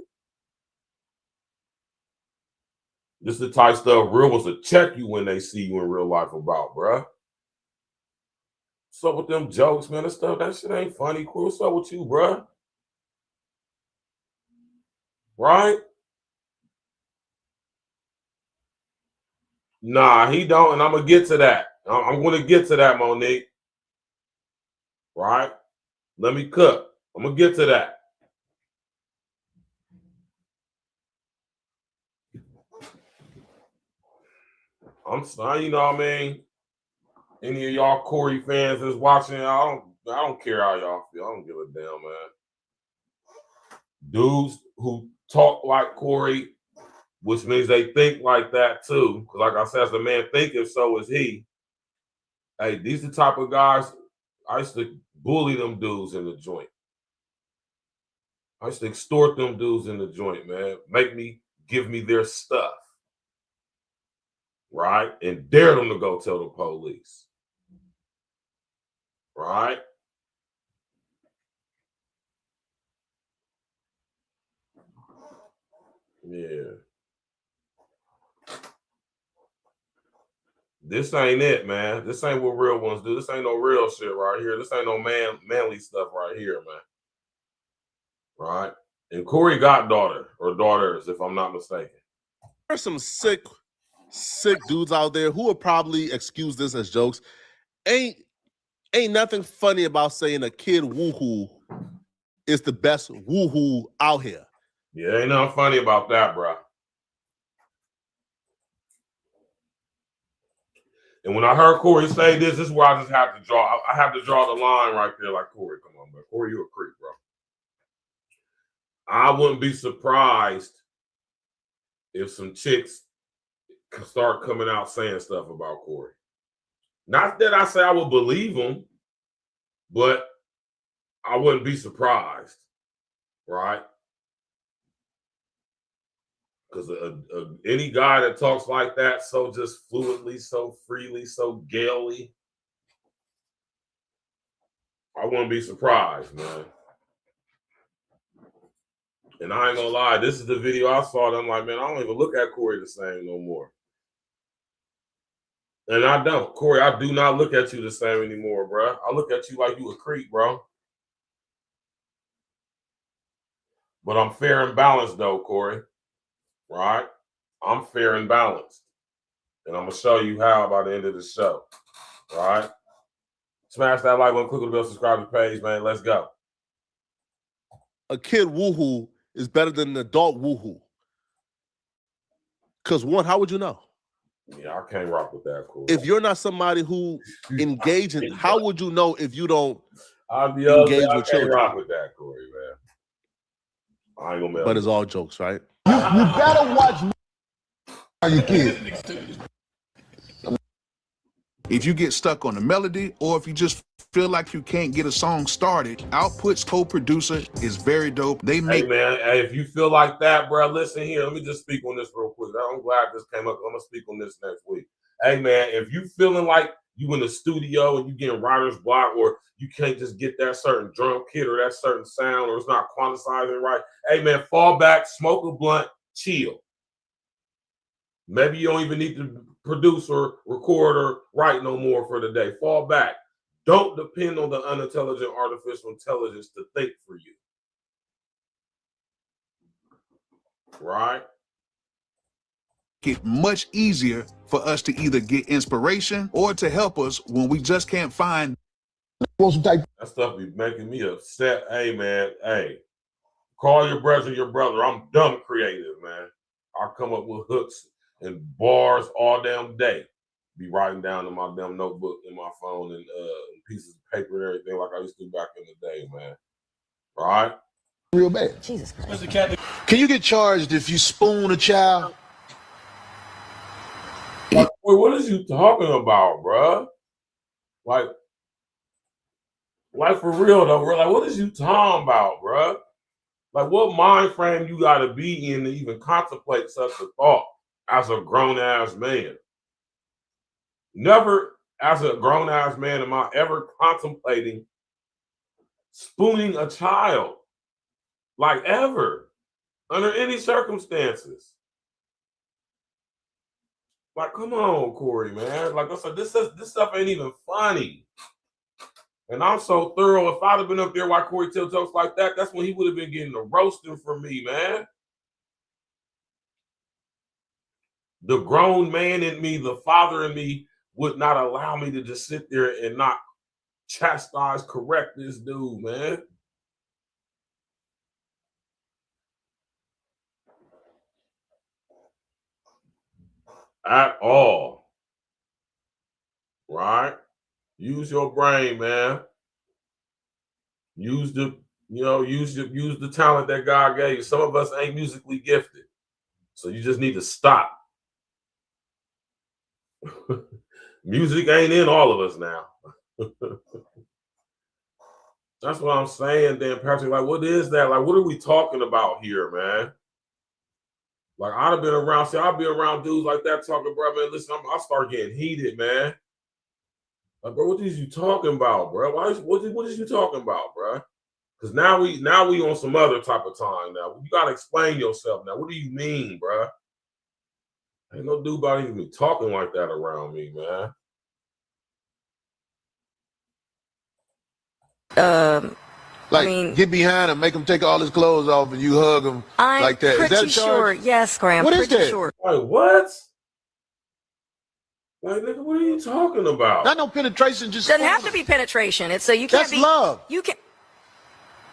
This is the type of stuff real ones will check you when they see you in real life about, bruh. What's up with them jokes, man? That shit ain't funny, Corey. What's up with you, bruh? Right? Nah, he don't, and I'm gonna get to that. I'm gonna get to that, Monique. Right? Let me cook. I'm gonna get to that. I'm sorry, you know what I mean? Any of y'all Corey fans that's watching, I don't care how y'all feel. I don't give a damn, man. Dudes who talk like Corey, which means they think like that too. Because like I said, as a man thinketh, so is he. Hey, these are the type of guys, I used to bully them dudes in the joint. I used to extort them dudes in the joint, man. Give me their stuff. Right? And dare them to go tell the police. Right? Yeah. This ain't it, man. This ain't what real ones do. This ain't no real shit right here. This ain't no manly stuff right here, man. Right? And Corey got daughter or daughters, if I'm not mistaken. There's some sick dudes out there who will probably excuse this as jokes. Ain't nothing funny about saying a kid woohoo is the best woohoo out here. Yeah, ain't nothing funny about that, bro. And when I heard Corey say this is where I just have to draw. I have to draw the line right there, like Corey, come on, bro. Corey, you a creep, bro. I wouldn't be surprised if some chicks start coming out saying stuff about Corey. Not that I say I would believe them, but I wouldn't be surprised, right? Because any guy that talks like that so just fluidly, so freely, so gaily, I wouldn't be surprised, man. And I ain't gonna lie, this is the video I saw, and I'm like, man, I don't even look at Corey the same no more. And I don't. Corey, I do not look at you the same anymore, bro. I look at you like you a creep, bro. But I'm fair and balanced, though, Corey. Right? I'm fair and balanced. And I'm going to show you how by the end of the show. Right? Smash that like button, click on the bell, subscribe to the page, man. Let's go. A kid woohoo is better than an adult woohoo. Because one, how would you know? Yeah, I can't rock with that, Corey. If you're not somebody who engage in, how would you know if you don't engage with children? I can't rock with that, Corey, man. I ain't gonna. But it's all jokes, right? You better watch your kids. If you get stuck on the melody, or if you just feel like you can't get a song started, Output's co-producer is very dope. They make if you feel like that, bro, listen here. Let me just speak on this real quick. I'm glad this came up. I'm gonna speak on this next week. Hey, man, if you feeling like you in the studio and you getting writer's block, or you can't just get that certain drum kit or that certain sound, or it's not quantizing right, hey, man, fall back, smoke a blunt, chill. Maybe you don't even need to produce or record or write no more for the day. Fall back. Don't depend on the unintelligent artificial intelligence to think for you. Right? It's much easier for us to either get inspiration or to help us when we just can't find. That stuff be making me upset. Hey, man, hey, call your brother. I'm dumb creative, man. I come up with hooks and bars all damn day. Be writing down in my damn notebook in my phone and pieces of paper and everything like I used to do back in the day, man. All right? Real bad. Jesus Christ. Can you get charged if you spoon a child? Like, wait, what is you talking about, bro? Like for real though, bro. Like, what is you talking about, bro? Like, what mind frame you got to be in to even contemplate such a thought? as a grown-ass man. Never as a grown-ass man am I ever contemplating spooning a child. Like ever. Under any circumstances. Like, come on, Corey, man. Like I said, this stuff ain't even funny. And I'm so thorough. If I'd have been up there while Corey tell jokes like that, that's when he would have been getting the roasting from me, man. The grown man in me, the father in me, would not allow me to just sit there and not chastise, correct this dude, man. At all. Right? Use your brain, man. Use the, use the talent that God gave you. Some of us ain't musically gifted. So you just need to stop. Music ain't in all of us now. That's what I'm saying, Dan Patrick. Like, what is that? Like, what are we talking about here, man? Like, I'd have been around, I'd be around dudes like that talking, bro, man, listen, I start getting heated, man. Like, bro, what is you talking about, bro? What is you talking about, bro? Because now we on some other type of time now. You got to explain yourself now. What do you mean, bro? Ain't no dude about even be talking like that around me, man. Like, I mean, get behind him, make him take all his clothes off, and you hug him like that. Is that a charge? Sure. Yes, Graham. What is that? Sure. Like, what? Like, nigga, what are you talking about? Not no penetration. Just doesn't have to be penetration. It's so you can't. That's love. You can.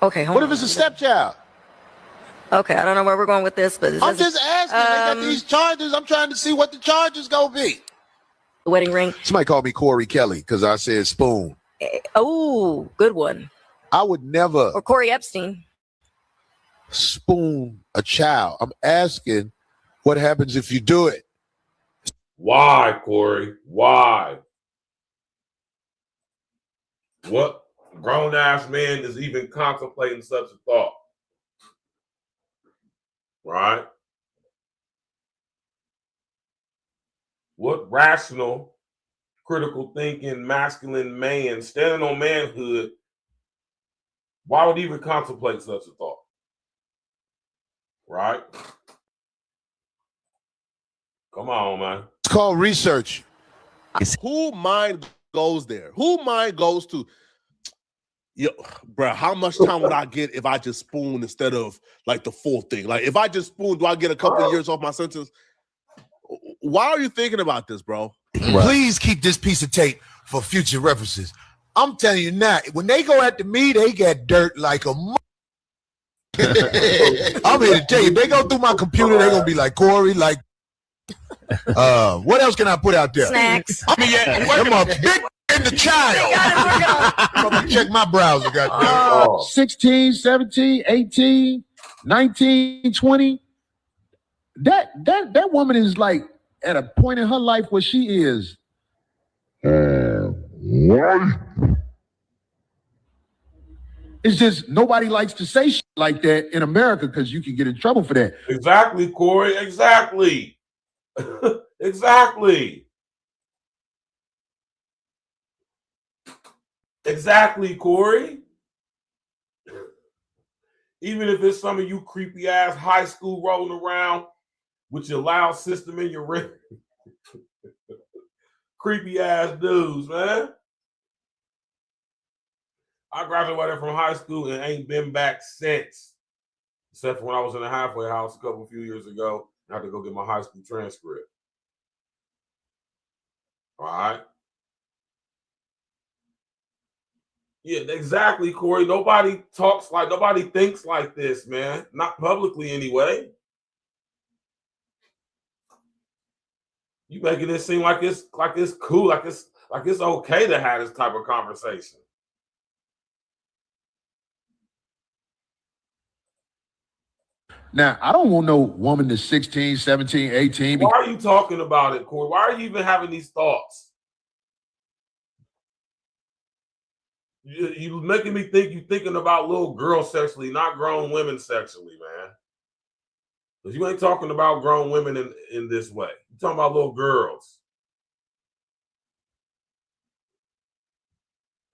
Okay. Hold what on. if it's a stepchild? Okay, I don't know where we're going with this, but I'm just asking. They got these charges. I'm trying to see what the charges gonna be. The wedding ring. Somebody called me Corey Kelly because I said spoon. Oh, good one. I would never. Or Corey Epstein. Spoon a child. I'm asking, what happens if you do it? Why, Corey? Why? What grown-ass man is even contemplating such a thought? Right? What rational, critical thinking, masculine man standing on manhood, why would he even contemplate such a thought? Right? Come on, man. It's called research. Who mind goes there? Who mind goes to, yo, bro, how much time would I get if I just spoon instead of like the full thing? Like, if I just spoon, do I get a couple of years off my sentence? Why are you thinking about this, bro? Right. Please keep this piece of tape for future references. I'm telling you now, when they go after me, they get dirt like a I'm here to tell you, if they go through my computer, they're going to be like, Corey, like, what else can I put out there? Snacks. I mean, I'm a big in the child. I'm going to check my browser. 16, 17, 18, 19, 20. That woman is like at a point in her life where she is. It's just nobody likes to say shit like that in America because you can get in trouble for that. Exactly, Corey. Exactly. Exactly. Exactly, Corey. Even if it's some of you creepy ass high school rolling around with your loud system in your ring. Creepy ass dudes, man. I graduated from high school and ain't been back since. Except for when I was in the halfway house a few years ago. I had to go get my high school transcript. All right. Yeah, exactly, Corey. Nobody thinks like this, man. Not publicly anyway. You making it seem like it's cool, like it's okay to have this type of conversation. Now, I don't want no woman that's 16, 17, 18. Why are you talking about it, Corey? Why are you even having these thoughts? You making me think you're thinking about little girls sexually, not grown women sexually, man. Because you ain't talking about grown women in this way. You're talking about little girls.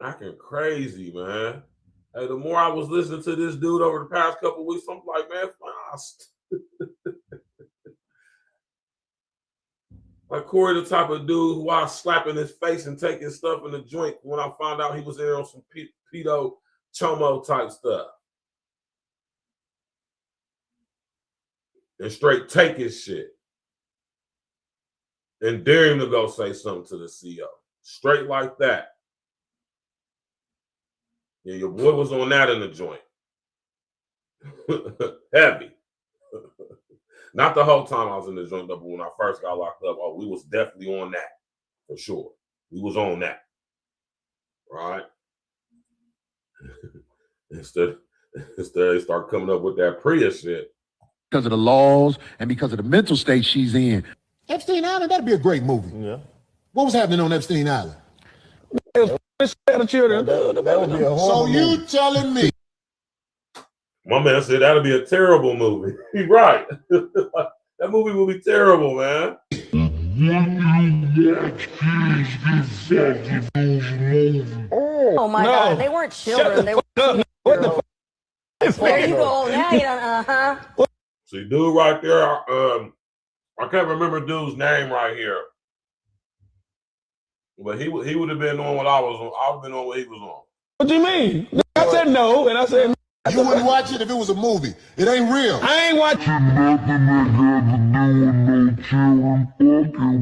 Acting crazy, man. Hey, the more I was listening to this dude over the past couple of weeks, I'm like, man, like Corey, the type of dude who I slap in his face and take his stuff in the joint when I found out he was in there on some pedo chomo type stuff. And straight take his shit. And dare him to go say something to the CEO. Straight like that. Yeah, your boy was on that in the joint. Heavy. Not the whole time I was in the joint, but when I first got locked up, we was definitely on that. For sure. We was on that. Right? Instead they start coming up with that Prius shit. Because of the laws and because of the mental state she's in. Epstein Island, that'd be a great movie. Yeah. What was happening on Epstein Island? The children. So you telling me? My man said that'll be a terrible movie. He's right. That movie will be terrible, man. Oh my God, they weren't children. They were. What the fuck? There you go. Now you See, dude right there, I can't remember dude's name right here. But he would have been on what I was on. I would have been on what he was on. What do you mean? I said no, and I said no. You wouldn't watch it if it was a movie. It ain't real. I ain't watching nothing that got to do with no children. Fucking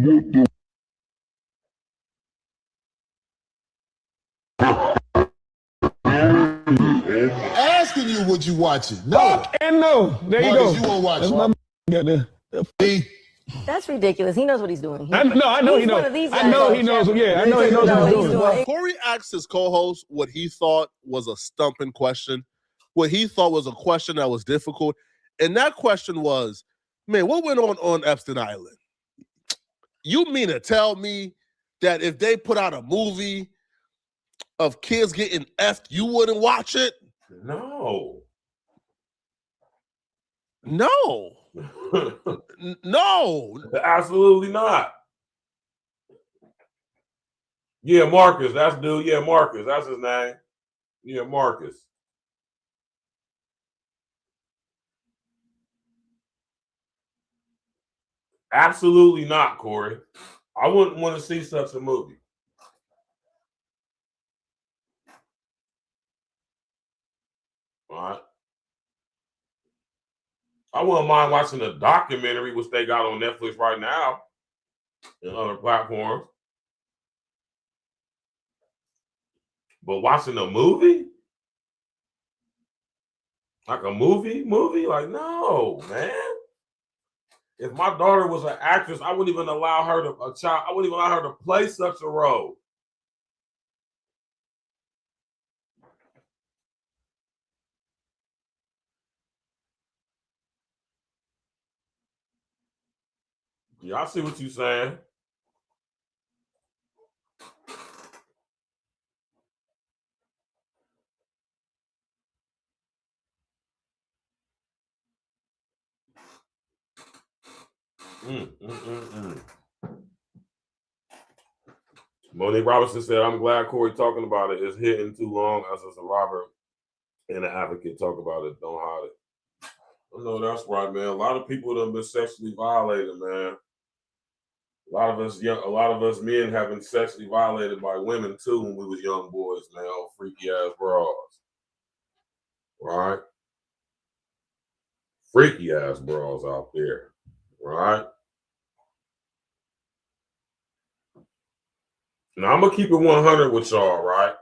what the asking you, would you watch it? No. And no. There you go. You won't watch it. That's ridiculous. He knows what he's doing. I know he knows. I know he knows. Yeah, I know he knows what he's doing. Corey asked his co-host what he thought was a stumping question, what he thought was a question that was difficult. And that question was, man, what went on Epstein Island? You mean to tell me that if they put out a movie of kids getting effed, you wouldn't watch it? No. No. No. Absolutely not. Yeah, Marcus. That's dude. Yeah, Marcus. That's his name. Yeah, Marcus. Absolutely not, Corey. I wouldn't want to see such a movie. All right. I wouldn't mind watching a documentary, which they got on Netflix right now and other platforms. But watching a movie? Like a movie? Like, no, man. If my daughter was an actress, I wouldn't even allow her to I wouldn't even allow her to play such a role. Yeah, I see what you're saying. Monique Robinson said, I'm glad Corey talking about it. It's hitting too long as a survivor and an advocate talk about it. Don't hide it. I know that's right, man. A lot of people have been sexually violated, man. A lot of us men have been sexually violated by women too when we was young boys, man. Oh, freaky ass bras. Right? Freaky ass bras out there. Right? Now I'm gonna keep it 100 with y'all, right?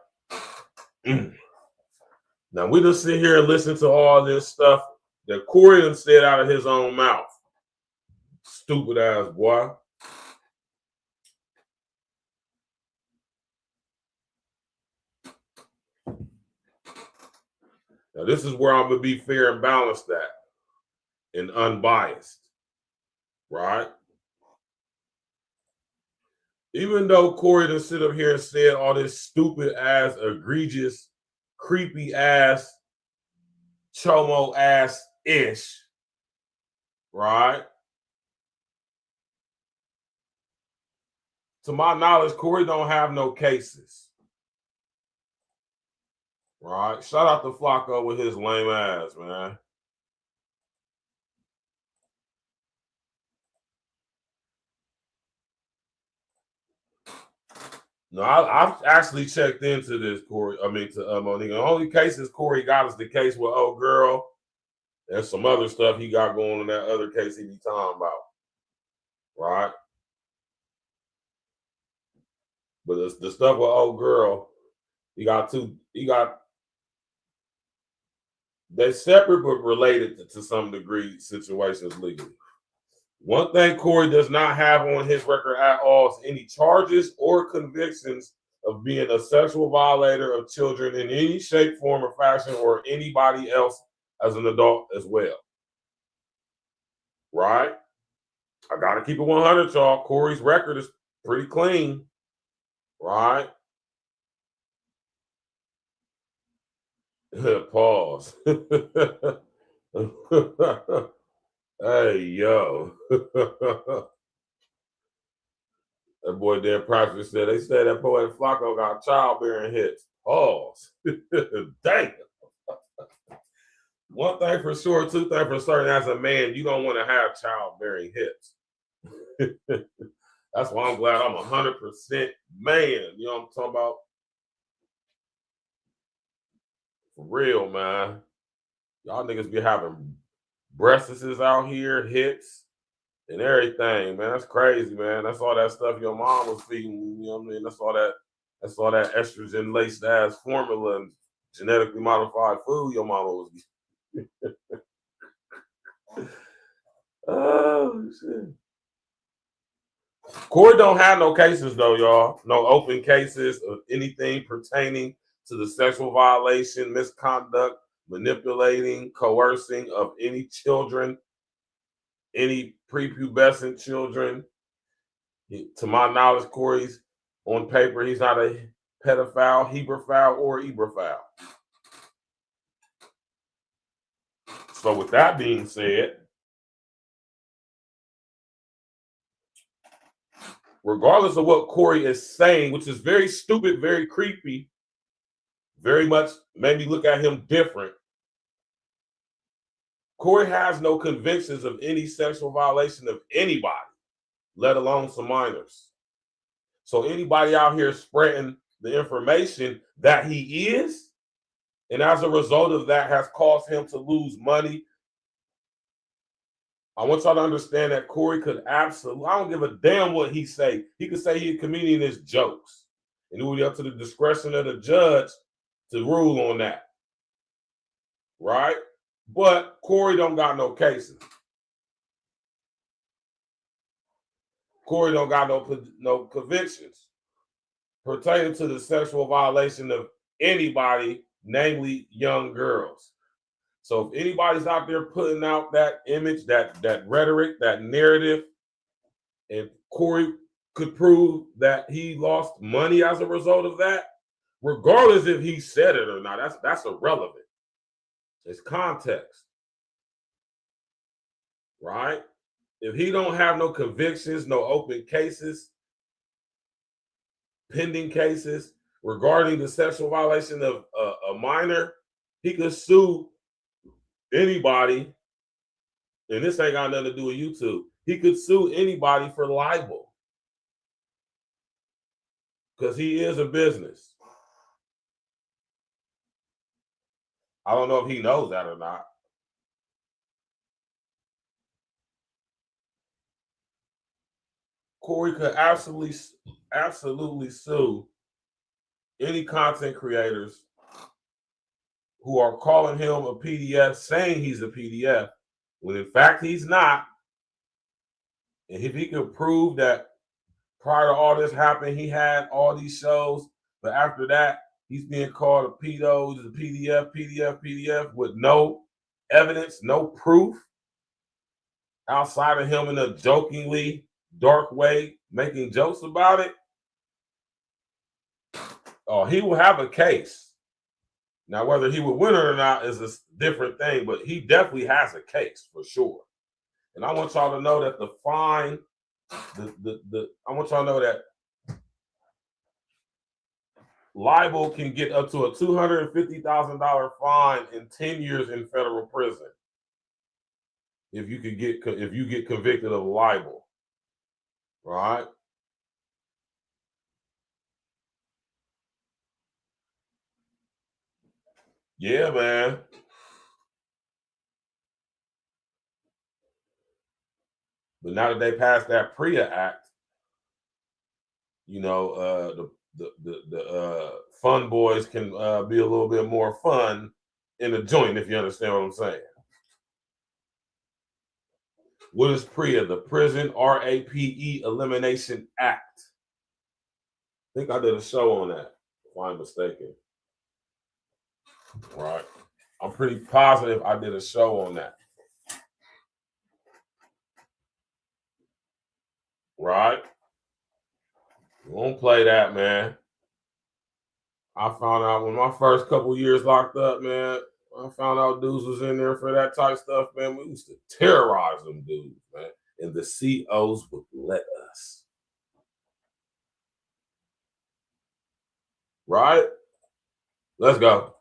Now we just sit here and listen to all this stuff that Corey done said out of his own mouth. Stupid ass boy. Now this is where I'm gonna be fair and balanced at and unbiased, right? Even though Corey done sit up here and said all this stupid ass, egregious, creepy ass, chomo ass ish, right? To my knowledge, Corey don't have no cases. Right? Shout out to Flacco with his lame ass, man. No, I've actually checked into this, Corey. I mean, to Monique. The only cases Corey got is the case with old girl. There's some other stuff he got going in that other case he be talking about. Right? But the stuff with old girl, they're separate but related to some degree situations legally. One thing Corey does not have on his record at all is any charges or convictions of being a sexual violator of children in any shape, form, or fashion, or anybody else as an adult as well. Right? I got to keep it 100, y'all. Corey's record is pretty clean. Right? Pause. Hey, yo. That boy Dan Practice said, they said that Poetic Flacco got childbearing hits. Pause. Damn. One thing for sure, two things for certain, as a man, you don't want to have childbearing hits. That's why I'm glad I'm 100% man. You know what I'm talking about? For real, man. Y'all niggas be having breasts out here, hits, and everything, man. That's crazy, man. That's all that stuff your mom was feeding you. You know what I mean? That's all that estrogen laced ass formula and genetically modified food your mama was eating. Oh shit. Corey don't have no cases though, y'all. No open cases of anything pertaining to the sexual violation, misconduct, manipulating, coercing of any children, any prepubescent children. To my knowledge, Corey's on paper, he's not a pedophile, heberophile, or eberophile. So with that being said, regardless of what Corey is saying, which is very stupid, very creepy, very much made me look at him different. Corey has no convictions of any sexual violation of anybody, let alone some minors. So anybody out here spreading the information that he is, and as a result of that has caused him to lose money, I want y'all to understand that Corey could absolutely, I don't give a damn what he say. He could say he's a comedian, his jokes. And it would be up to the discretion of the judge to rule on that. Right? But Corey don't got no cases. Corey don't got no convictions pertaining to the sexual violation of anybody, namely young girls. So if anybody's out there putting out that image, that rhetoric, that narrative, and Corey could prove that he lost money as a result of that, regardless if he said it or not, that's irrelevant. It's context. Right? If he don't have no convictions, no open cases, pending cases regarding the sexual violation of a minor, he could sue anybody, and this ain't got nothing to do with YouTube. He could sue anybody for libel because he is a business. I don't know if he knows that or not. Corey could absolutely sue any content creators who are calling him a PDF, saying he's a PDF, when in fact he's not. And if he could prove that prior to all this happening, he had all these shows, but after that, he's being called a pedo, he's a PDF with no evidence, no proof, outside of him in a jokingly dark way, making jokes about it. Oh, he will have a case. Now, whether he would win it or not is a different thing, but he definitely has a case for sure. And I want y'all to know that the fine, I want y'all to know that libel can get up to a $250,000 fine and 10 years in federal prison if you get convicted of libel, right? Yeah, man. But now that they passed that PREA Act, you know, the fun boys can be a little bit more fun in the joint, if you understand what I'm saying. What is PREA? The Prison RAPE Elimination Act. I think I did a show on that, if I'm mistaken. Right. I'm pretty positive I did a show on that. Right? We won't play that, man. I found out when my first couple years locked up, man, I found out dudes was in there for that type of stuff, man. We used to terrorize them dudes, man. And the COs would let us. Right? Let's go.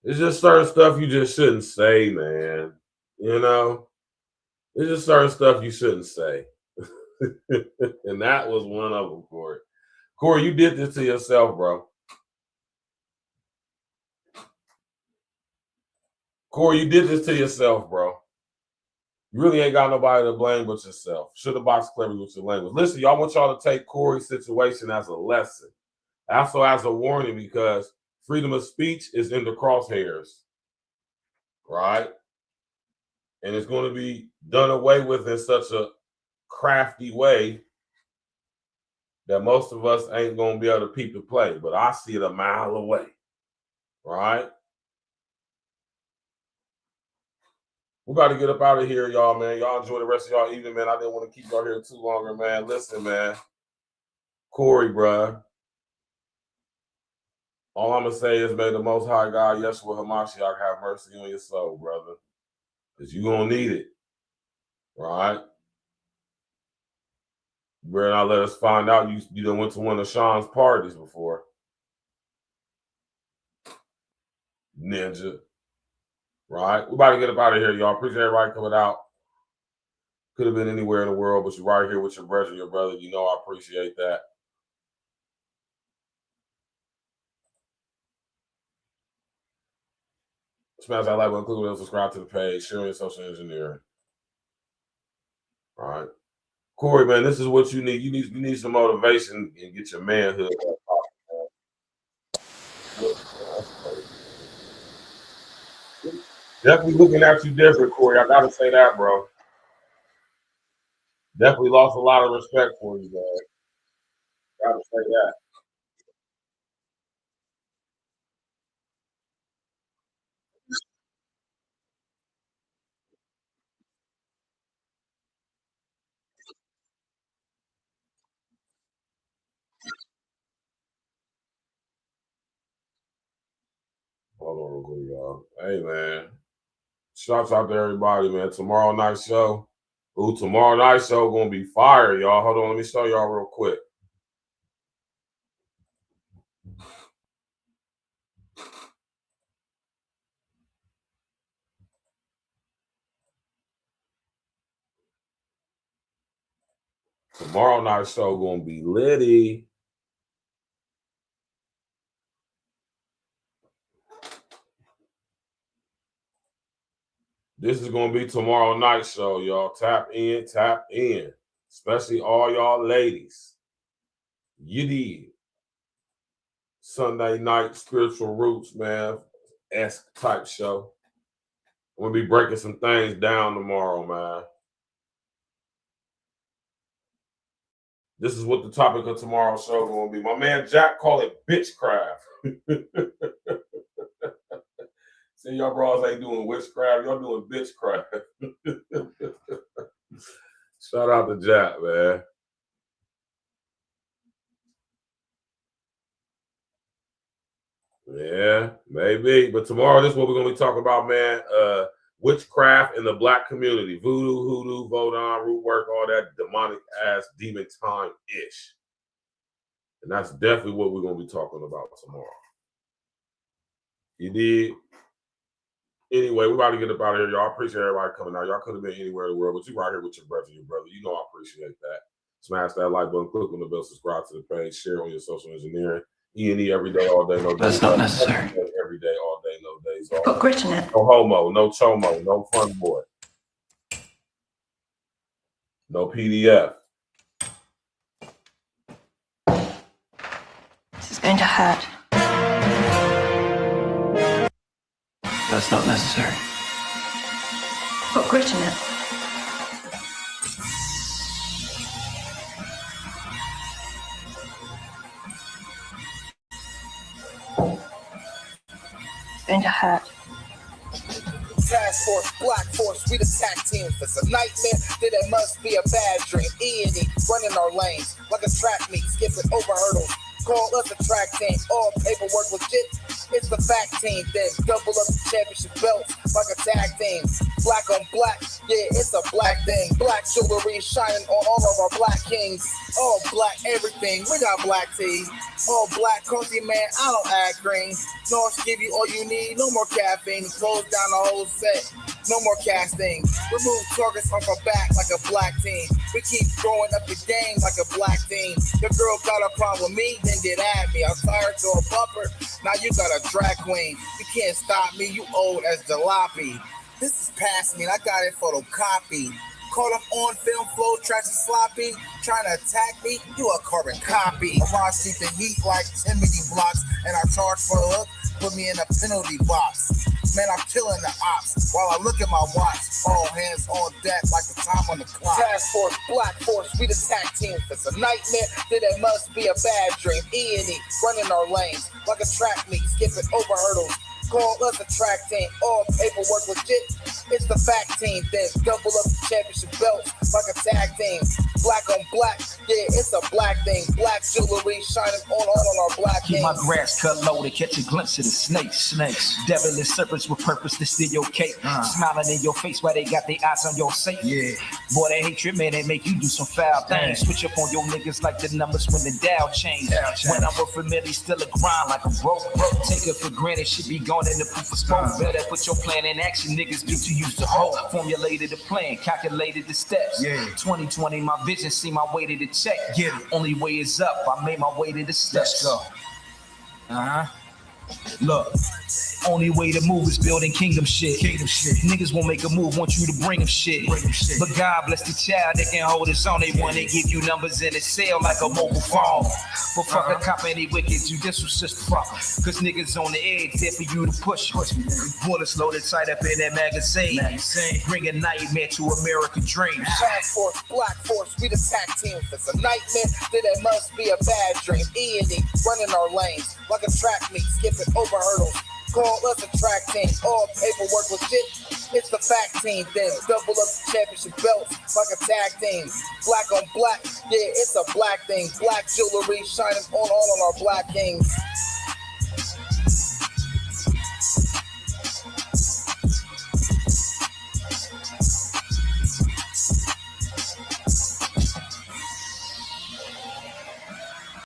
It's just certain stuff you just shouldn't say, man. You know? There's just certain stuff you shouldn't say. And that was one of them, Corey. Corey, you did this to yourself, bro. Corey, you did this to yourself, bro. You really ain't got nobody to blame but yourself. Should have boxed cleverly with your language. Listen, y'all, want y'all to take Corey's situation as a lesson. Also as a warning, because freedom of speech is in the crosshairs, right? And it's going to be done away with in such a crafty way that most of us ain't going to be able to peep the play. But I see it a mile away, right? We got to get up out of here, y'all, man. Y'all enjoy the rest of y'all evening, man. I didn't want to keep y'all here too longer, man. Listen, man. Corey, bruh. All I'm going to say is, may the Most High God, Yeshua HaMashiach, have mercy on your soul, brother. Because you're going to need it, right? You better not let us find out you done went to one of Sean's parties before. Ninja. Right? We about to get up out of here, y'all. Appreciate everybody coming out. Could have been anywhere in the world, but you're right here with your brother, You know I appreciate that. Smash that like button, click on subscribe to the page, share your social engineering. All right. Corey, man, this is what you need. You need some motivation and get your manhood up. Definitely looking at you different, Corey. I gotta say that, bro. Definitely lost a lot of respect for you, man. Gotta say that. Hold on real quick, y'all. Hey, man. Shouts out to everybody, man. Tomorrow night show. Ooh, tomorrow night show gonna be fire, y'all. Hold on, let me show y'all real quick. Tomorrow night show gonna be litty. This is going to be tomorrow night show, y'all. Tap in. Especially all y'all ladies. You did. Sunday night spiritual roots, man. Esque type show. We'll be breaking some things down tomorrow, man. This is what the topic of tomorrow's show is going to be. My man Jack called it bitchcraft. See, y'all bros ain't doing witchcraft. Y'all doing bitchcraft. Shout out to Jack, man. Yeah, maybe. But tomorrow, this is what we're going to be talking about, man. Witchcraft in the black community. Voodoo, hoodoo, vodun, root work, all that demonic-ass demon time-ish. And that's definitely what we're going to be talking about tomorrow. You did? Anyway, we're about to get up out of here, y'all. I appreciate everybody coming out. Y'all could have been anywhere in the world, but you right here with your brother. You know I appreciate that. Smash that like button, click on the bell, subscribe to the page, share on your social engineering. E&E every day, all day, no days. That's not necessary. Every day, all day, no days. All Put grit in it. No homo, no chomo, no fun boy. No PDF. This is going to hurt. That's not necessary. Put grit in it. It's going to hurt. Task Force, Black Force, we the tag team. If it's a nightmare, then it must be a bad dream. E&E, running our lanes like a track meet, skipping over hurdles. Call us a track team, all paperwork legit. It's the fact team, then double up the championship belts like a tag team. Black on black, yeah, it's a black thing. Black jewelry shining on all of our black kings. All black everything, we got black tea. All black coffee, man, I don't add green. North give you all you need, no more caffeine. Close down the whole set, no more casting. Remove targets off our back like a black team. We keep growing up the game like a black team. Your girl got a problem with me, then get at me. I'm tired to a bumper, now you got a drag queen. You can't stop me, you old as jalopy. This is past me, and I got it photocopied. Caught up on film flow, trash and sloppy. Trying to attack me, you a carbon copy. I keep the heat like 10 million blocks, and I charge for a hook, put me in a penalty box. Man, I'm killing the ops while I look at my watch. All hands on deck like the time on the clock. Task Force, Black Force, we the tag team. If it's a nightmare, then it must be a bad dream. E&E, running our lanes like a track meet, skipping over hurdles. Call us a track team, all paperwork legit. It's the fact team, then double up the championship belts like a tag team. Black on black, yeah, it's a black thing. Black jewelry shining on our black Keep my kings. grass cut low to catch a glimpse of the snakes. Devilish serpents with purpose to steal your cake. Smiling in your face while they got their eyes on your safe. Yeah. Boy, that hatred, man, they make you do some foul things. Switch up on your niggas like the numbers when the Dow change. When I'm with familiar, still a grind like a broke. Take it for granted, should be gone in the proof of smoke. Better put your plan in action, niggas do to use the whole. Formulated the plan, calculated the steps. 2020, my vision, see my way to the check. Only way is up, I made my way to the steps. Let's go. Look, only way to move is building kingdom shit. Niggas won't make a move, want you to bring them shit. But God bless the child that can hold his own. They want to give you numbers in a sale like a mobile phone. But fuck a cop, any wicked, you this was just fuck. Cause niggas on the edge, there for you to push. Bullets loaded tight up in that magazine. Bring a nightmare to American dreams. Task Force, Black Force, we the tag team. If it's a nightmare, then it must be a bad dream. E&E, running our lanes like a track meet, skipping over hurdles. Call us a track team, all paperwork legit. It's the fact team, then double up the championship belts like a tag team. Black on black, yeah, it's a black thing. Black jewelry shining on all of our black kings.